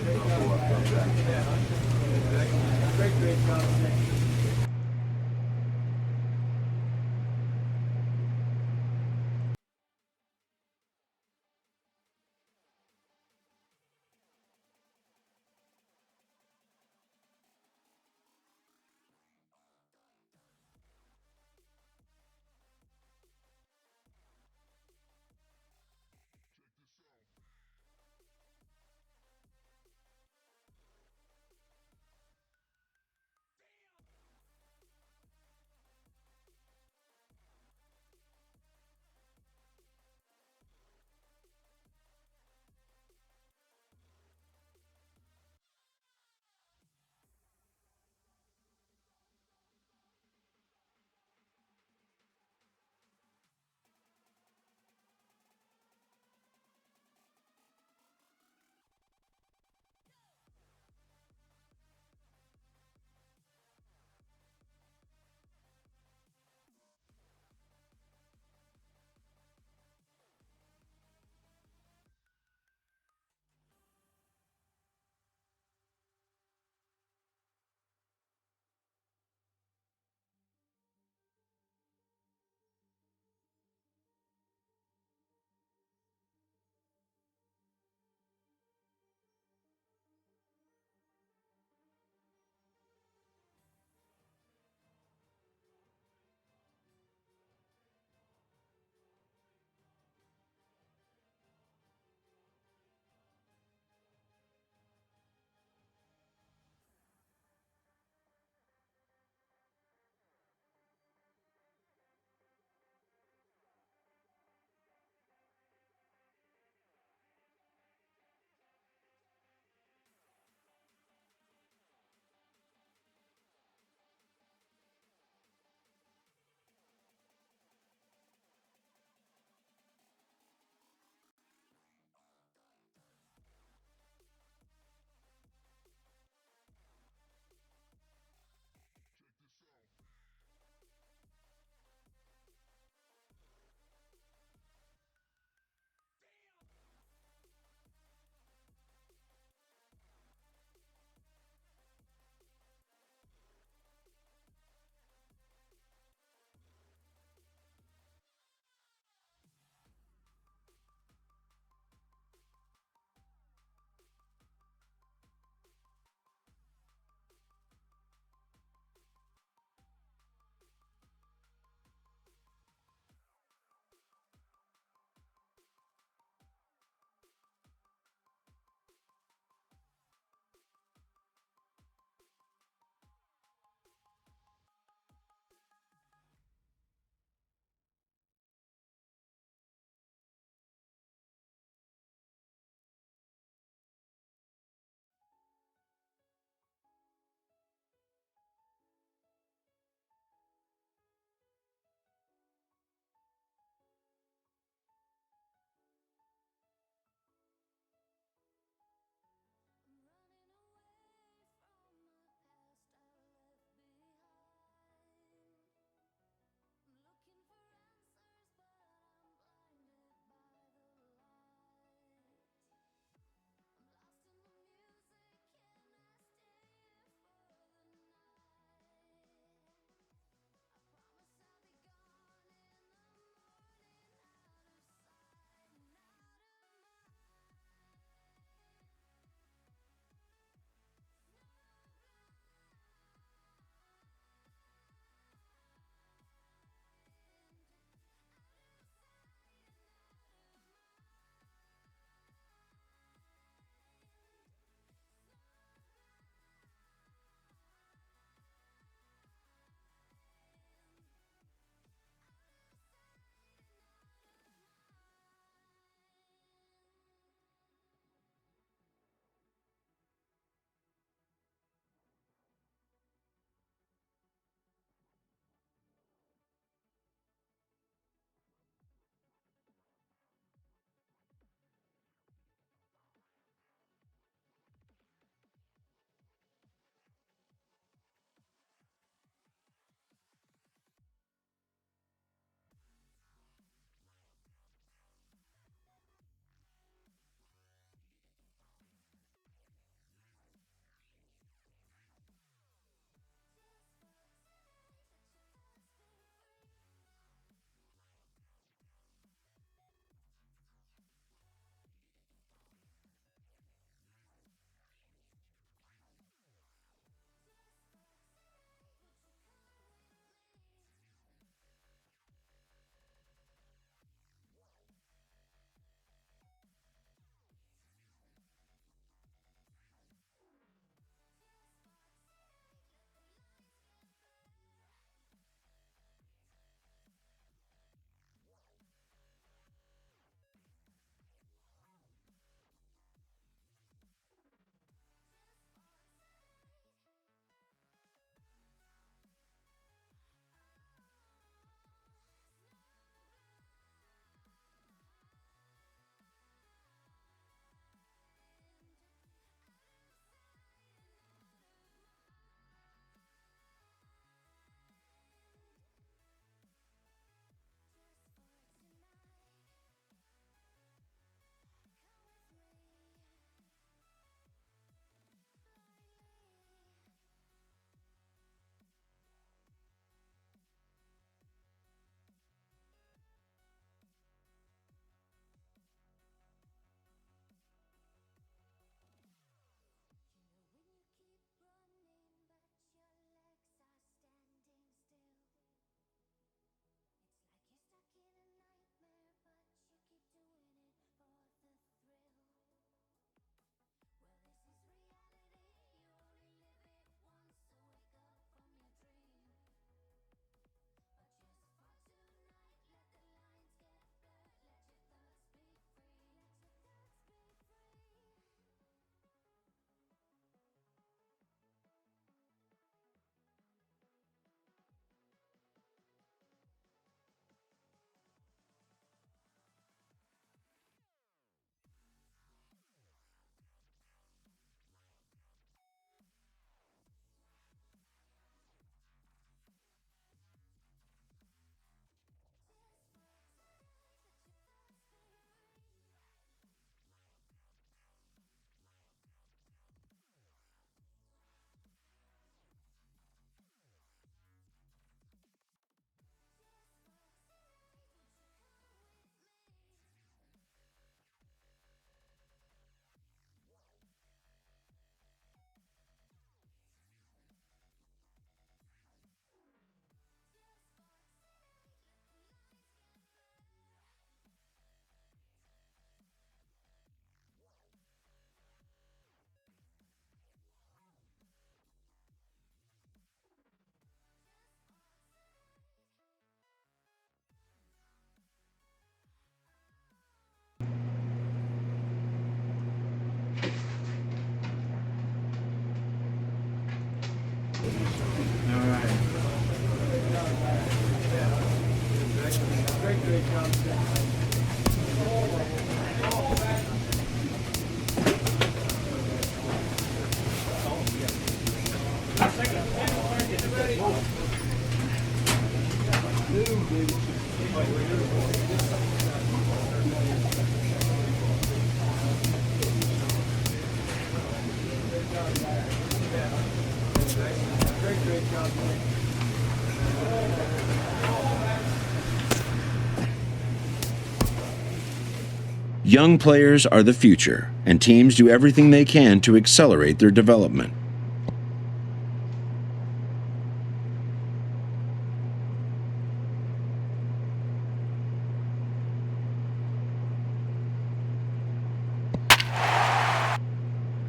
Young players are the future, and teams do everything they can to accelerate their development.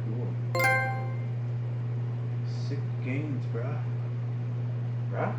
Cool. 6 games, bruh. Bruh?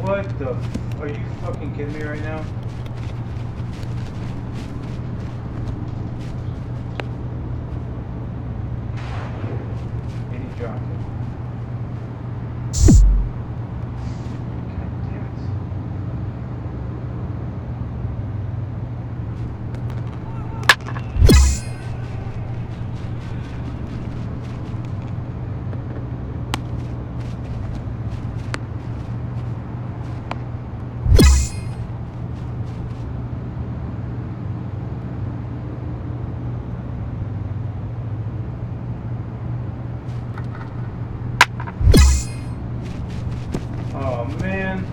What the? Are you fucking kidding me right now? And he dropped it. God damn it. Oh man.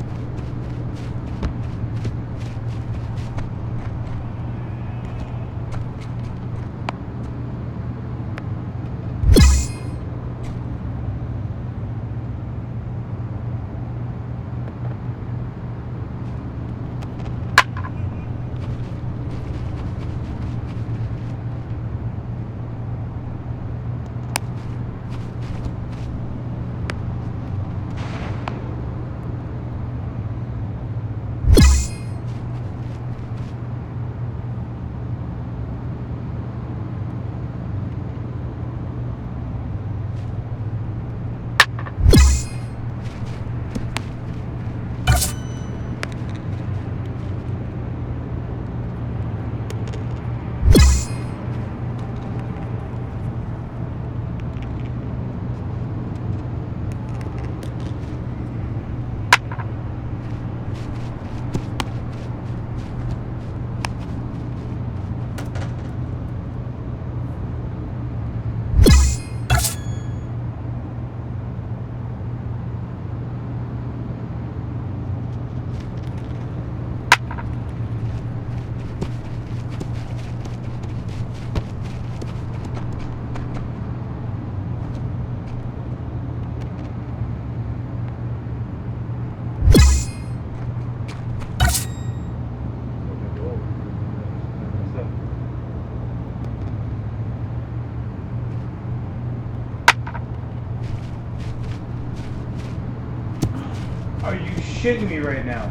Are you shitting me right now?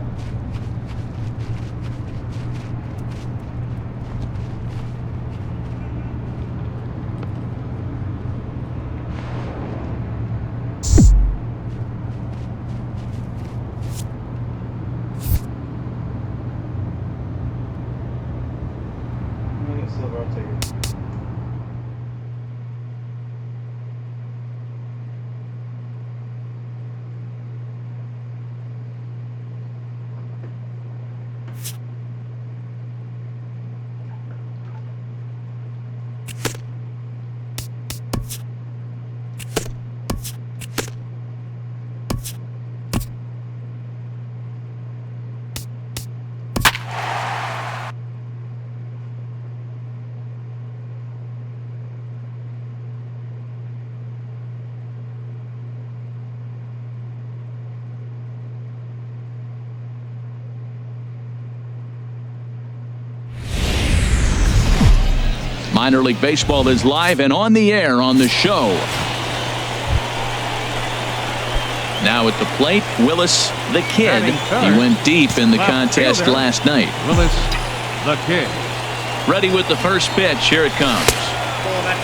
I'm gonna get silver, I'll take it. Minor League Baseball is live and on the air on the show. Now at the plate, Willis, the kid. He went deep in the contest last night. Willis, the kid. Ready with the first pitch. Here it comes.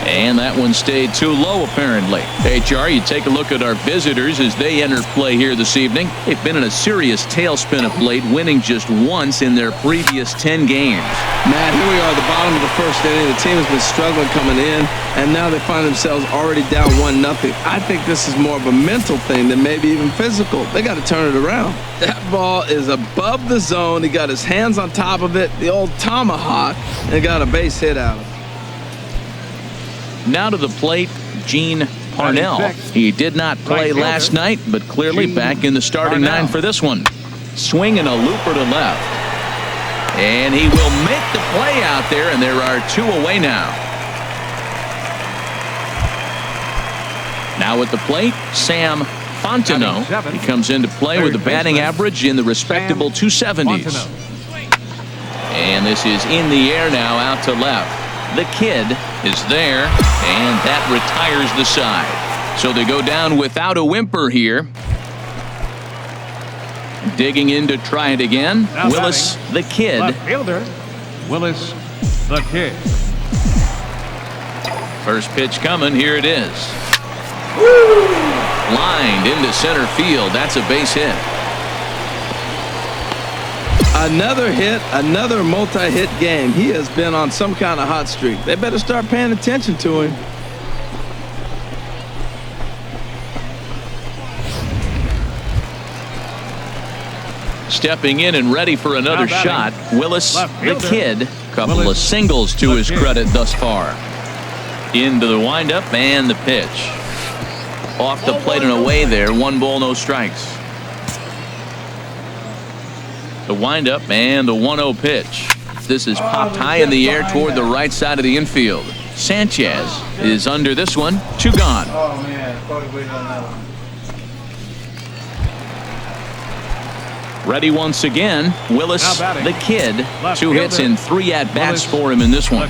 And that one stayed too low, apparently. HR, you take a look at our visitors as they enter play here this evening. They've been in a serious tailspin of late, winning just once in their previous 10 games. Matt, here we are at the bottom of the first inning. The team has been struggling coming in, and now they find themselves already down 1-0. I think this is more of a mental thing than maybe even physical. They got to turn it around. That ball is above the zone. He got his hands on top of it, the old tomahawk, and got a base hit out of it. Now to the plate, Gene Parnell. He did not play last night, but clearly back in the starting nine for this one. Swinging a looper to left. And he will make the play out there, and there are 2 away now. Now at the plate, Sam Fontenot. He comes into play with a batting average in the respectable 270s. And this is in the air now, out to left. The kid is there, and that retires the side. So they go down without a whimper here. Digging in to try it again. Now Willis, the kid. Left fielder, Willis, the kid. First pitch coming. Here it is. Lined into center field. That's a base hit. Another hit, another multi-hit game. He has been on some kind of hot streak. They better start paying attention to him. Stepping in and ready for another shot, Willis, the kid. Couple of singles to his credit thus far. Into the windup and the pitch. Off the plate and away there. 1 ball, no strikes. The windup and the 1-0 pitch. This is popped high in the air toward the right side of the infield. Sanchez is under this one. 2 gone. Oh man, probably waited on that one. Ready once again. Willis, the kid. 2 hits and 3 at-bats for him in this one.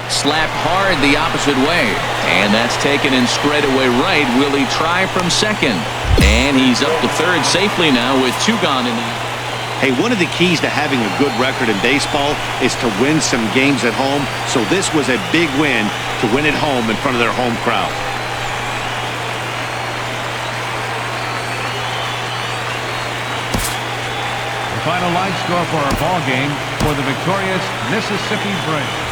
Slapped hard the opposite way. And that's taken in straightaway right. Will he try from second? And he's up to third safely now with 2 gone in the. Hey, one of the keys to having a good record in baseball is to win some games at home. So this was a big win to win at home in front of their home crowd. The final line score for our ball game for the victorious Mississippi Braves.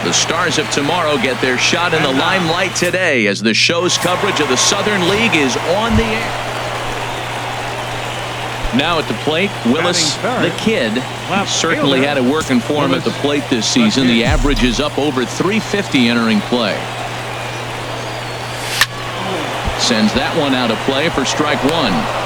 The Stars of tomorrow get their shot in the limelight today as the show's coverage of the Southern League is on the air. Now at the plate, Willis, the kid. Certainly had it working for him at the plate this season. The average is up over 350 entering play. Sends that one out of play for strike 1.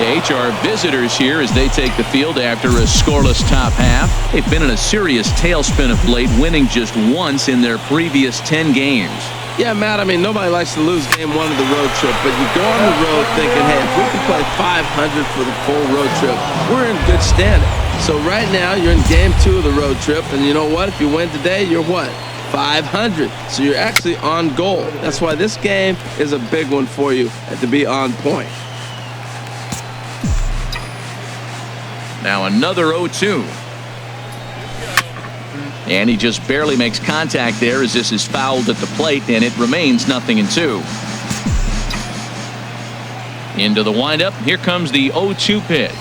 The HR visitors here as they take the field after a scoreless top half. They've been in a serious tailspin of late, winning just once in their previous 10 games. Yeah, Matt, I mean, nobody likes to lose game 1 of the road trip, but you go on the road thinking, hey, if we can play 500 for the full road trip, we're in good standing. So right now, you're in game 2 of the road trip, and you know what? If you win today, you're what? 500. So you're actually on goal. That's why this game is a big one for you and to be on point. Now another 0-2. And he just barely makes contact there as this is fouled at the plate, and it remains 0-2. Into the windup. Here comes the 0-2 pitch.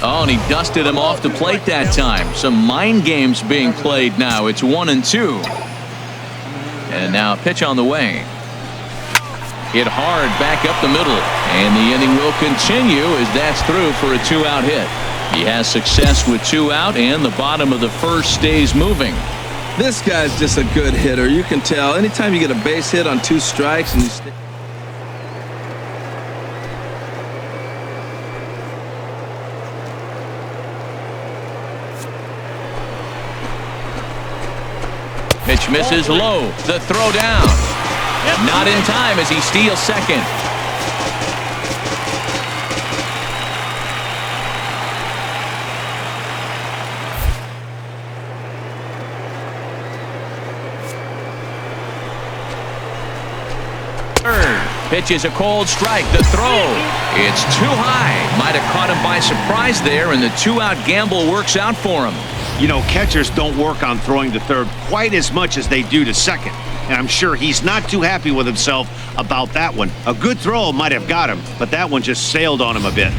Oh, and he dusted him off the plate that time. Some mind games being played now. It's 1-2. And now a pitch on the way. Hit hard back up the middle. And the inning will continue as that's through for a 2-out hit. He has success with 2 out, and the bottom of the first stays moving. This guy's just a good hitter. You can tell. Anytime you get a base hit on 2 strikes and you stay. Pitch misses low. The throw down. Not in time as he steals second. Pitch is a cold strike. The throw, it's too high. Might have caught him by surprise there, and the two-out gamble works out for him. You know, catchers don't work on throwing to third quite as much as they do to second. And I'm sure he's not too happy with himself about that one. A good throw might have got him, but that one just sailed on him a bit.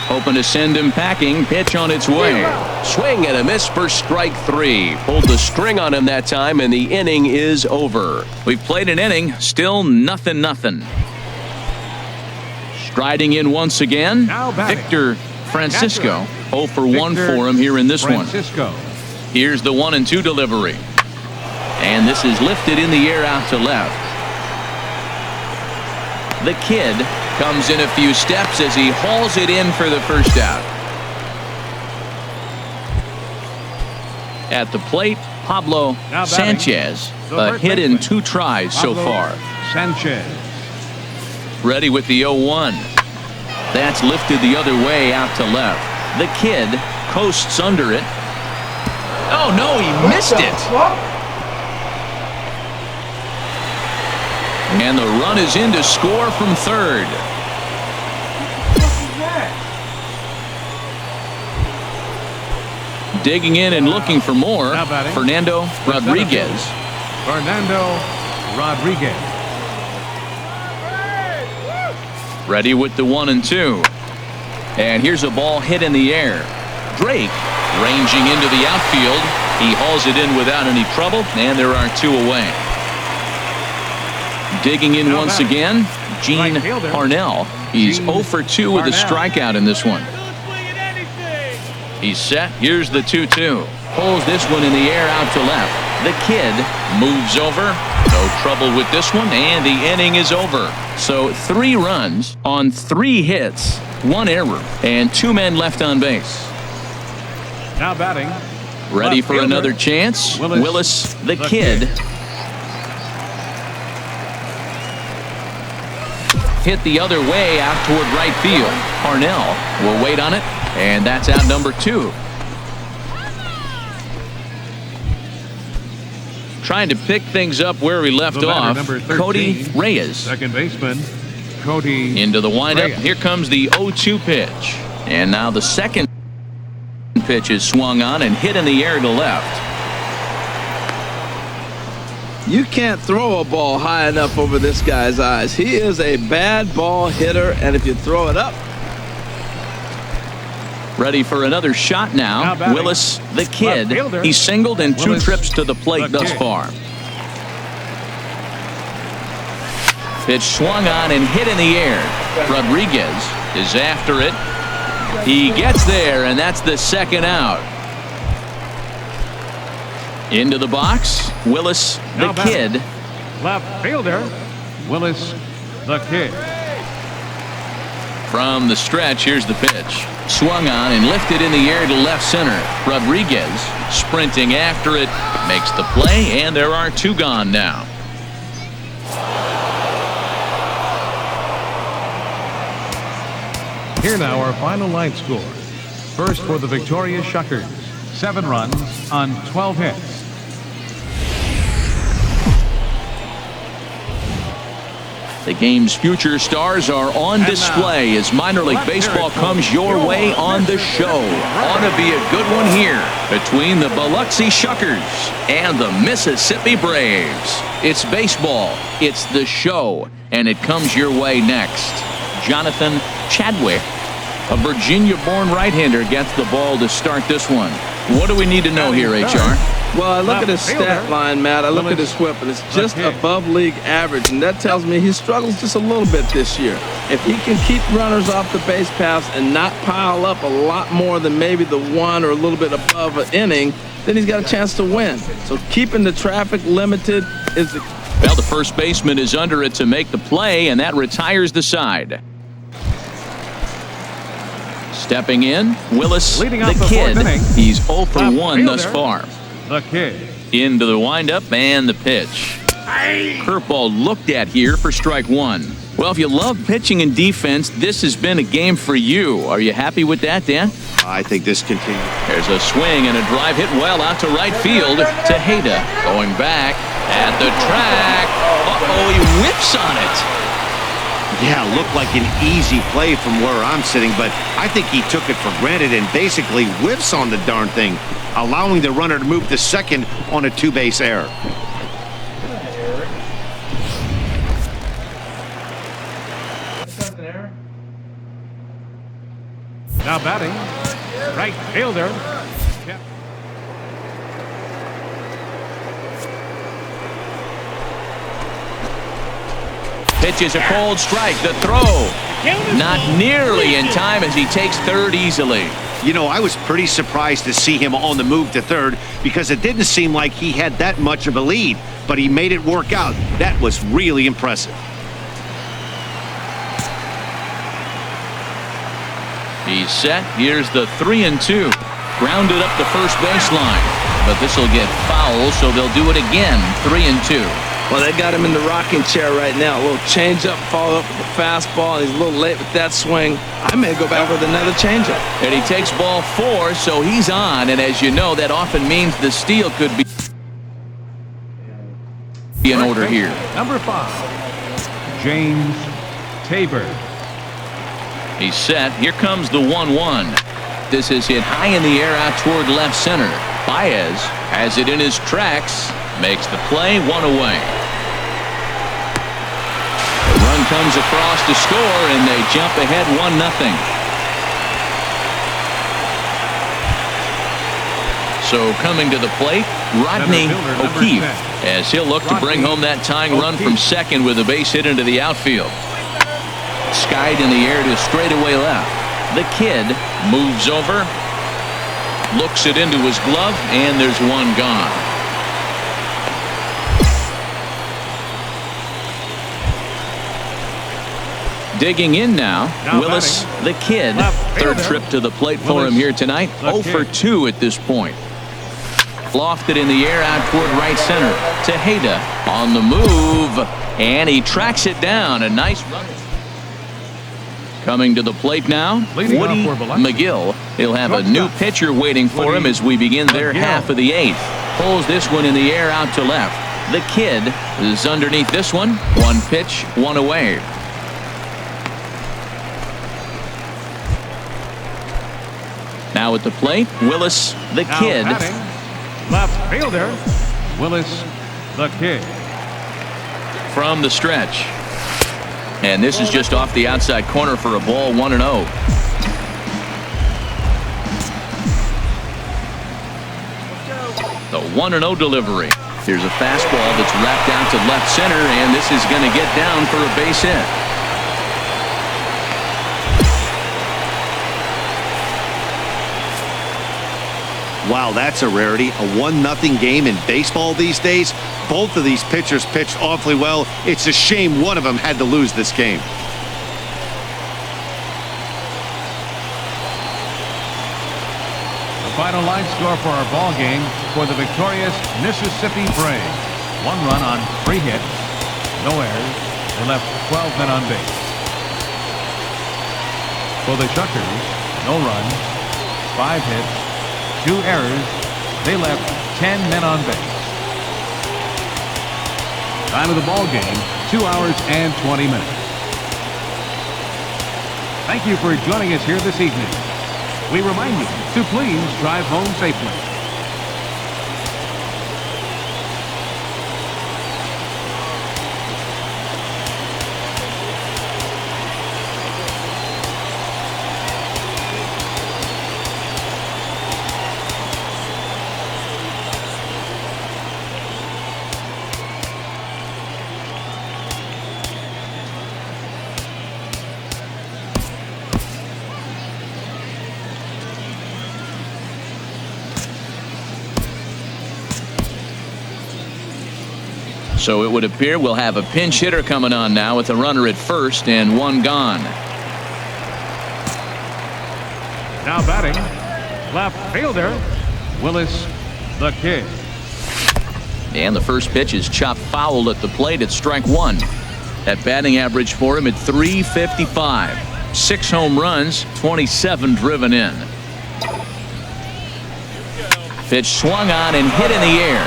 Hoping to send him packing. Pitch on its way. Swing and a miss for strike 3. Pulled the string on him that time, and the inning is over. We've played an inning. Still nothing. Striding in once again, Victor Francisco. 0 for 1 for him here in this one. Here's the 1-2 delivery. And this is lifted in the air out to left. The kid comes in a few steps as he hauls it in for the first out. At the plate, Pablo Sanchez. A hit in 2 tries so far. Sanchez. Ready with the 0-1. That's lifted the other way out to left. The kid coasts under it. Oh, no, he missed it. And the run is in to score from third. Digging in and looking for more, Fernando Rodriguez. Ready with the 1-2. And here's a ball hit in the air. Drake ranging into the outfield. He hauls it in without any trouble, and there are 2 away. Digging in once again, Gene Parnell. He's 0 for 2 with a strikeout in this one. He's set. Here's the 2-2. Pulls this one in the air out to left. The kid moves over. No trouble with this one, and the inning is over. So 3 runs on 3 hits, 1 error, and 2 men left on base. Now batting. Ready for another chance. Willis, the kid. Hit the other way out toward right field. Parnell will wait on it, and that's out number 2. Trying to pick things up where we left off. Cody Reyes. Second baseman, Cody. Into the windup. Here comes the 0-2 pitch. And now the second pitch is swung on and hit in the air to left. You can't throw a ball high enough over this guy's eyes. He is a bad ball hitter, and if you throw it up. Ready for another shot now. Willis, the kid. He's singled in 2 trips to the plate thus far. Pitch swung on and hit in the air. Rodriguez is after it. He gets there, and that's the second out. Into the box, Willis, the kid. Left fielder, Willis, the kid. From the stretch, here's the pitch. Swung on and lifted in the air to left center. Rodriguez sprinting after it, makes the play, and there are 2 gone now. Here now our final line score. First for the victorious Shuckers, 7 runs on 12 hits. The game's future stars are on display as minor league baseball comes your way on the show. Ought to be a good one here between the Biloxi Shuckers and the Mississippi Braves. It's baseball, it's the show, and it comes your way next. Jonathan Chadwick, a Virginia-born right-hander, gets the ball to start this one. What do we need to know here, HR? Well, I look at his stat line, Matt. I look at his whip, and it's just above league average, and that tells me he struggles just a little bit this year. If he can keep runners off the base paths and not pile up a lot more than maybe the 1 or a little bit above an inning, then he's got a chance to win. So keeping the traffic limited is the... Well, the first baseman is under it to make the play, and that retires the side. Stepping in, Willis, the kid. He's 0 for 1 thus far. The kid. Into the windup and the pitch. Curveball looked at here for strike 1. Well, if you love pitching and defense, this has been a game for you. Are you happy with that, Dan? I think this continues. There's a swing and a drive hit well out to right field. Tejeda going back at the track. Uh-oh, he whips on it. Yeah, looked like an easy play from where I'm sitting, but I think he took it for granted and basically whiffs on the darn thing, allowing the runner to move to second on a two-base error. Now batting, right fielder. Pitches a cold strike. The throw not nearly in time as he takes third easily. You know, I was pretty surprised to see him on the move to third because it didn't seem like he had that much of a lead, but he made it work out. That was really impressive. He's set. Here's the 3-2. Grounded up the first baseline. But this will get foul, so they'll do it again. 3-2. Well, they got him in the rocking chair right now. A little changeup, follow up with the fastball. He's a little late with that swing. I may go back with another changeup. And he takes ball 4, so he's on. And as you know, that often means the steal could be in order here. Number 5, James Tabor. He's set. Here comes the 1-1. This is hit high in the air out toward left center. Baez has it in his tracks. Makes the play, 1 away. The run comes across to score, and they jump ahead 1-0. So coming to the plate, Rodney O'Keefe, as he'll look to bring home that tying run from second with a base hit into the outfield. Skied in the air to straightaway left. The kid moves over, looks it into his glove, and there's one gone. Digging in now, Willis, the kid. Third trip to the plate for him here tonight. 0 for 2 at this point. Lofted in the air out toward right center. Tejeda on the move, and he tracks it down. A nice run. Coming to the plate now, Woody McGill. He'll have a new pitcher waiting for him as we begin their half of the 8th. Pulls this one in the air out to left. The kid is underneath this one. 1 pitch, 1 away. Now at the plate, Willis, the kid. Left fielder, Willis, the kid. From the stretch. And this is just off the outside corner for a ball, 1-0. The 1-0 delivery. Here's a fastball that's wrapped out to left center, and this is going to get down for a base hit. Wow, that's a rarity. A 1-0 game in baseball these days. Both of these pitchers pitched awfully well. It's a shame one of them had to lose this game. The final line score for our ball game for the victorious Mississippi Braves. 1 run on 3 hits, no errors. They left 12 men on base. For the Shuckers, no runs, 5 hits, 2 errors. They left 10 men on base. Time of the ball game, 2 hours and 20 minutes. Thank you for joining us here this evening. We remind you to please drive home safely. So it would appear we'll have a pinch hitter coming on now with a runner at first and 1 gone. Now batting, left fielder, Willis, the kid. And the first pitch is chopped foul at the plate at strike 1. That batting average for him at .355. 6 home runs, 27 driven in. Pitch swung on and hit in the air.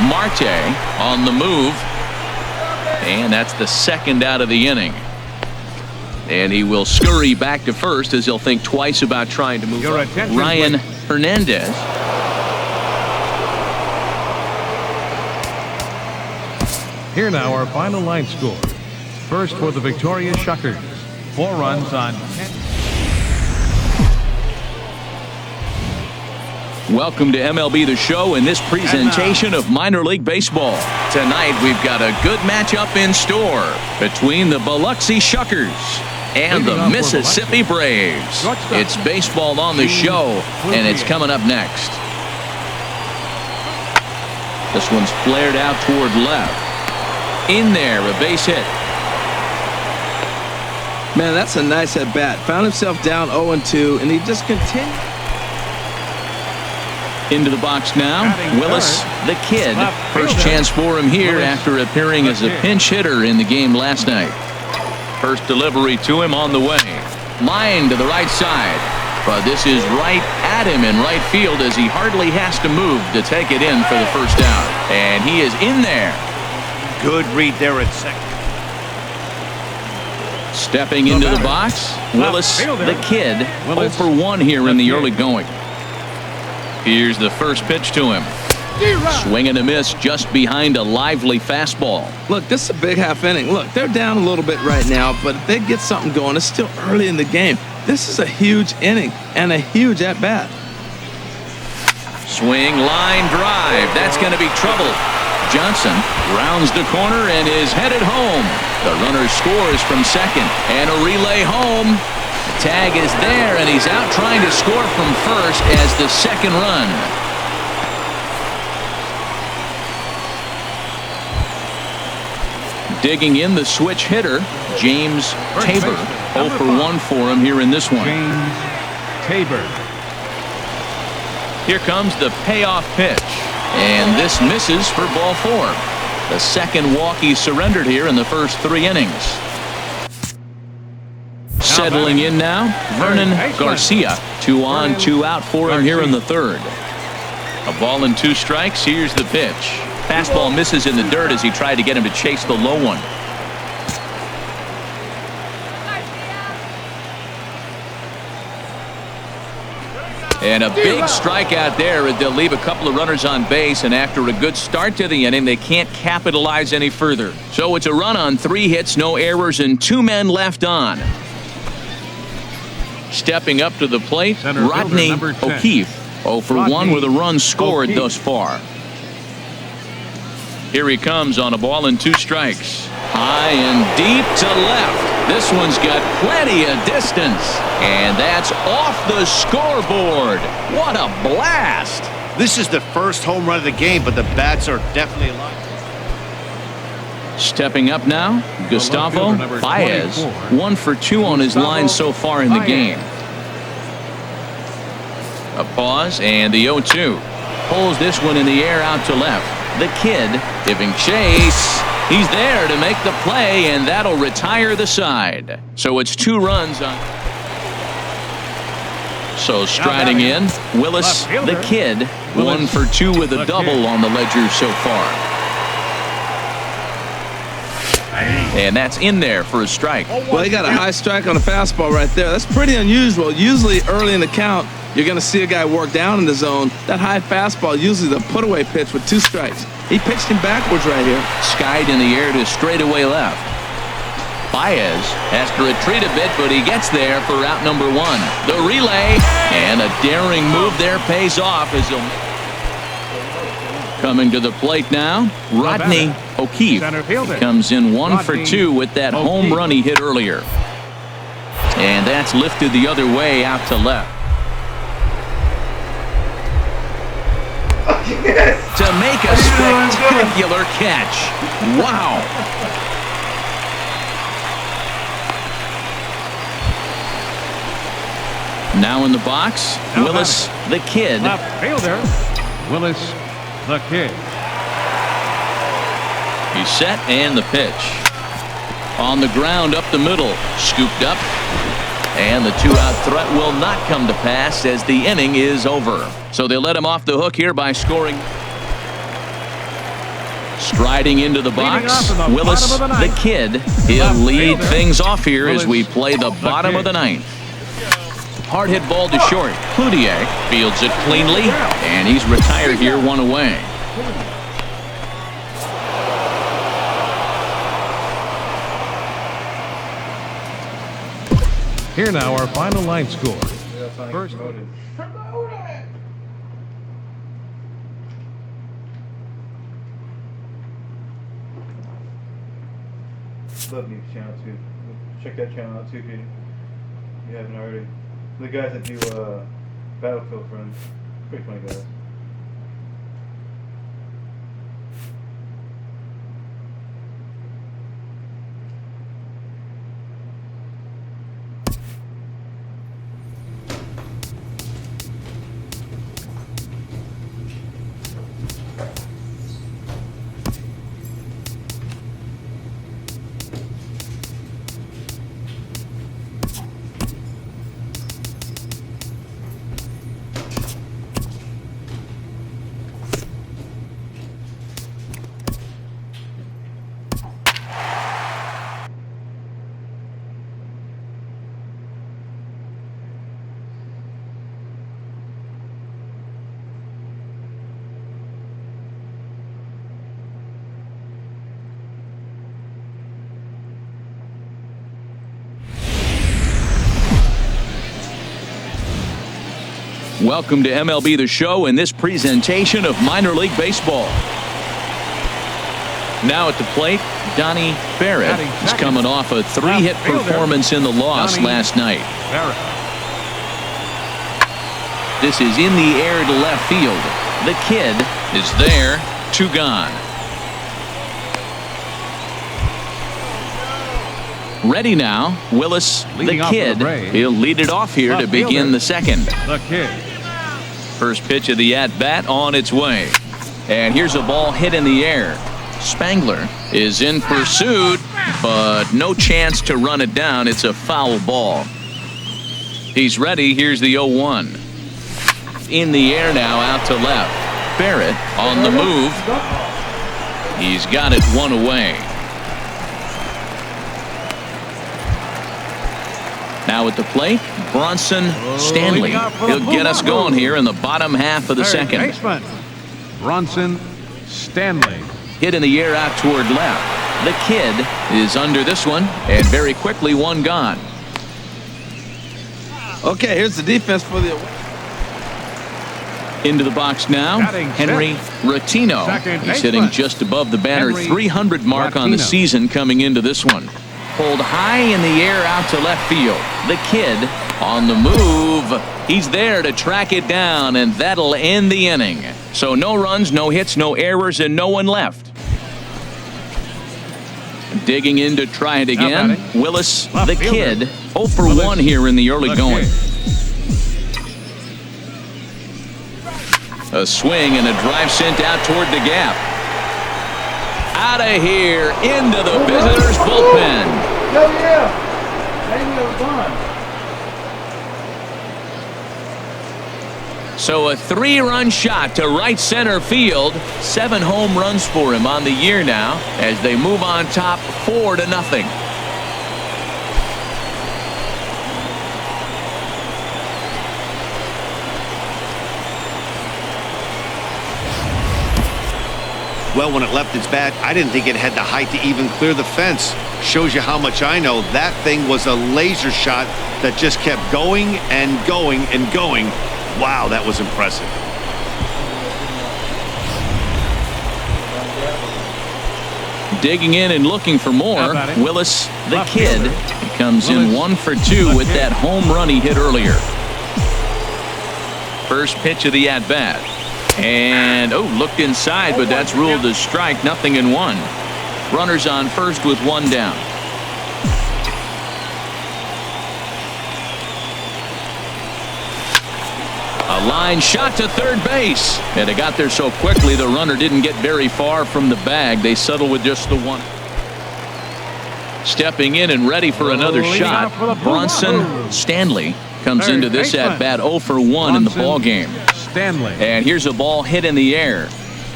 Marte on the move. And that's the second out of the inning. And he will scurry back to first as he'll think twice about trying to move up. Ryan Hernandez. Here now our final line score. First for the victorious Shuckers. 4 runs on 10. Welcome to MLB The Show and this presentation of minor league baseball. Tonight we've got a good matchup in store between the Biloxi Shuckers and the Mississippi Braves. It's baseball on the show, and it's coming up next. This one's flared out toward left. In there, a base hit. Man, that's a nice at bat. Found himself down 0-2, and he just continued. Into the box now, Willis, the kid. First chance for him here after appearing as a pinch hitter in the game last night. First delivery to him on the way. Line to the right side. But this is right at him in right field as he hardly has to move to take it in for the first out. And he is in there. Good read there at second. Stepping into the box, Willis, the kid, 0 for 1 here in the early going. Here's the first pitch to him. Swing and a miss just behind a lively fastball. Look, this is a big half inning. Look, they're down a little bit right now, but if they get something going, it's still early in the game. This is a huge inning and a huge at-bat. Swing, line, drive. That's going to be trouble. Johnson rounds the corner and is headed home. The runner scores from second, and a relay home. The tag is there, and he's out trying to score from first as the second run. Digging in the switch hitter, James Tabor. 0 for 1 for him here in this one. James Tabor. Here comes the payoff pitch. And this misses for ball 4. The second walk he surrendered here in the first 3 innings. Settling in now, Vernon Garcia. 2 on, 2 out for him here in the third. A ball and 2 strikes. Here's the pitch. Fastball misses in the dirt as he tried to get him to chase the low one. And a big strikeout there. They'll leave a couple of runners on base, and after a good start to the inning, they can't capitalize any further. So it's a run on 3 hits, no errors, and 2 men left on. Stepping up to the plate, Rodney O'Keefe. 0 for 1 with a run scored thus far. Here he comes on a ball and 2 strikes. High and deep to left. This one's got plenty of distance. And that's off the scoreboard. What a blast. This is the first home run of the game, but the bats are definitely alive. Stepping up now, Gustavo Baez. 1 for 2 on his line so far in the game. A pause and the 0-2. Pulls this one in the air out to left. The kid giving chase. He's there to make the play, and that'll retire the side. So it's 2 runs on. So striding in, Willis, the kid, 1 for 2 with a double on the ledger so far. And that's in there for a strike. Well, he got a high strike on a fastball right there. That's pretty unusual. Usually early in the count, you're going to see a guy work down in the zone. That high fastball, usually the put-away pitch with 2 strikes. He pitched him backwards right here. Skied in the air to straightaway left. Baez has to retreat a bit, but he gets there for out number 1. The relay, and a daring move there pays off as he'll... Coming to the plate now, Rodney O'Keefe comes in 1 for 2 with that home run he hit earlier. And that's lifted the other way out to left. To make a spectacular catch. Wow. Now in the box, Willis, the kid. Left fielder, Willis, the kid. He's set and the pitch. On the ground up the middle. Scooped up. And the two-out threat will not come to pass as the inning is over. So they let him off the hook here by scoring. Striding into the box, Willis, the kid. He'll lead things off here as we play the bottom of the ninth. Hard hit ball to short. Cloutier fields it cleanly, and he's retired here, one away. Here now, our final line score. First. Love News Channel 2. Check that channel out too if you haven't already. The guys that do Battlefield Friends. Pretty funny guys. Welcome to MLB The Show and this presentation of minor league baseball. Now at the plate, Donnie Barrett is coming off a 3-hit performance in the loss last night. This is in the air to left field. The kid is there, 2 gone. Ready now, Willis, the kid. He'll lead it off here to begin the second. The kid. First pitch of the at-bat on its way. And here's a ball hit in the air. Spangler is in pursuit, but no chance to run it down. It's a foul ball. He's ready. Here's the 0-1. In the air now, out to left. Barrett on the move. He's got it 1 away. Now at the plate, Bronson Stanley. He'll get us going here in the bottom half of the second. Baseman, Bronson Stanley. Hit in the air out toward left. The kid is under this one, and very quickly 1 gone. Okay, here's the defense for the. Into the box now, Henry Ratino. He's hitting just above the banner 300 mark on the season coming into this one. Pulled high in the air out to left field. The kid on the move. He's there to track it down, and that'll end the inning. So no runs, no hits, no errors, and no one left. Digging in to try it again. Willis, the kid, 0 for 1 here in the early going. A swing and a drive sent out toward the gap. Out of here, into the visitors' bullpen. So a 3-run shot to right center field. 7 home runs for him on the year now as they move on top 4-0. Well, when it left its bat, I didn't think it had the height to even clear the fence. Shows you how much I know. That thing was a laser shot that just kept going and going and going. Wow, that was impressive. Digging in and looking for more. Willis, the kid, comes in 1 for 2 with that home run he hit earlier. First pitch of the at-bat. And, looked inside, but that's ruled a strike. 0-1. Runners on first with 1 down. A line shot to third base. And it got there so quickly the runner didn't get very far from the bag. They settle with just the 1. Stepping in and ready for another shot. Bronson Stanley comes into this at bat 0 for 1 in the ball game. Stanley. And here's a ball hit in the air.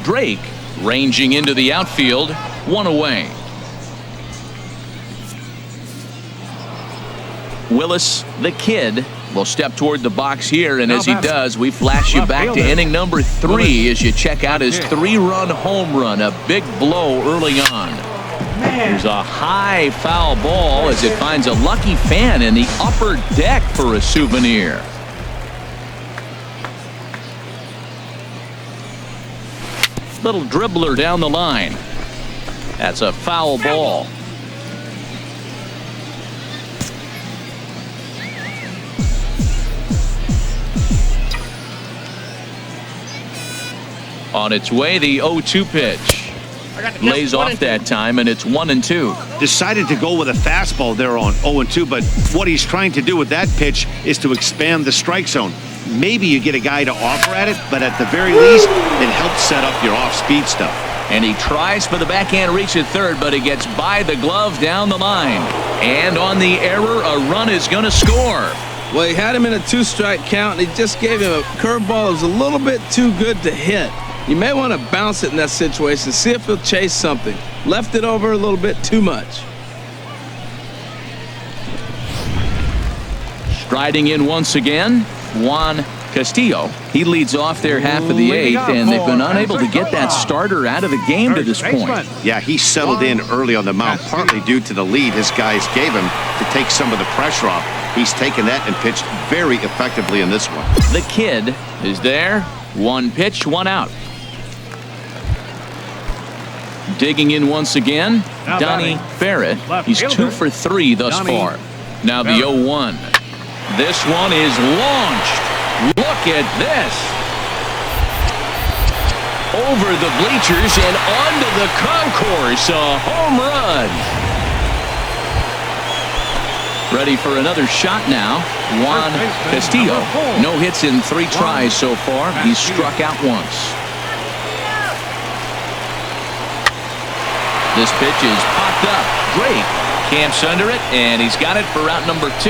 Drake ranging into the outfield, 1 away. Willis, the kid, will step toward the box here, and as he does, we flash you back to inning number 3 as you check out his 3-run home run, a big blow early on. There's a high foul ball as it finds a lucky fan in the upper deck for a souvenir. Little dribbler down the line. That's a foul ball. On its way, the 0-2 pitch. Lays off that time, and it's 1-2. Decided to go with a fastball there on 0-2, but what he's trying to do with that pitch is to expand the strike zone. Maybe you get a guy to offer at it, but at the very least, it helps set up your off-speed stuff. And he tries for the backhand reach at third, but he gets by the glove down the line. And on the error, a run is going to score. Well, he had him in a 2-strike count, and he just gave him a curveball that was a little bit too good to hit. You may want to bounce it in that situation, see if he'll chase something. Left it over a little bit too much. Striding in once again, Juan Castillo. He leads off their half of the 8th, and they've been unable to get that starter out of the game to this point. Yeah, he settled in early on the mound, partly due to the lead his guys gave him to take some of the pressure off. He's taken that and pitched very effectively in this one. The kid is there. 1 pitch, 1 out. Digging in once again, Donnie Barrett. He's 2 for 3 thus far. Now the 0-1. This one is launched. Look at this. Over the bleachers and onto the concourse. A home run. Ready for another shot now. Juan Castillo. No hits in 3 tries so far. He's struck out once. This pitch is popped up. Drake camps under it, and he's got it for out number 2.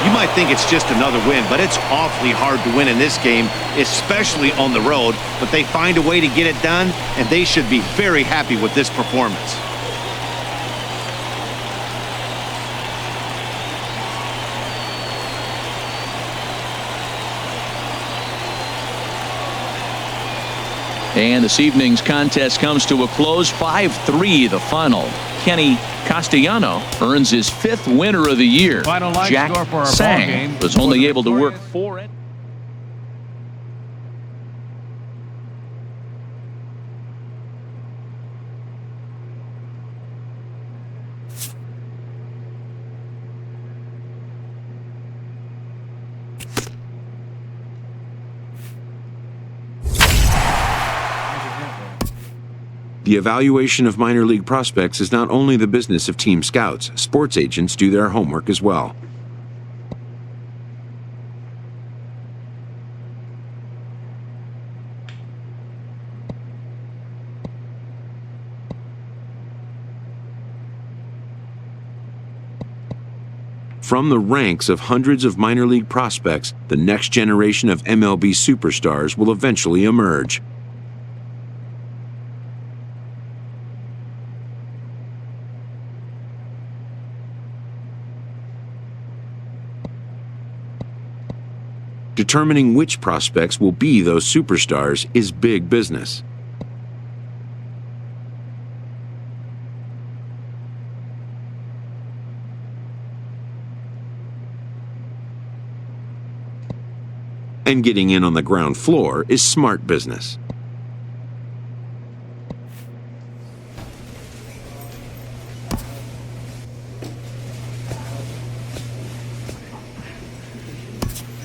You might think it's just another win, but it's awfully hard to win in this game, especially on the road. But they find a way to get it done, and they should be very happy with this performance. And this evening's contest comes to a close. 5-3 the final. Kenny Castellano earns his 5th winner of the year. Jack Sang was only able to work 4. The evaluation of minor league prospects is not only the business of team scouts. Sports agents do their homework as well. From the ranks of hundreds of minor league prospects, the next generation of MLB superstars will eventually emerge. Determining which prospects will be those superstars is big business. And getting in on the ground floor is smart business.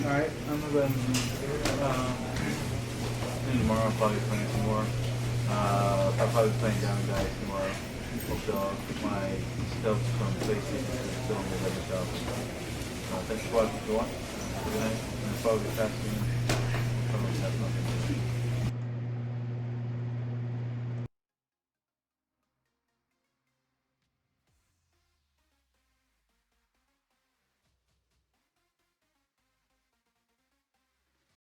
Alright, I'm gonna go ahead and tomorrow I'll probably play some more. I'll probably be playing down guys tomorrow. Hope my stuff from PlayStation is still on the other stuff. Thanks for watching. Good night. And I'll probably be passing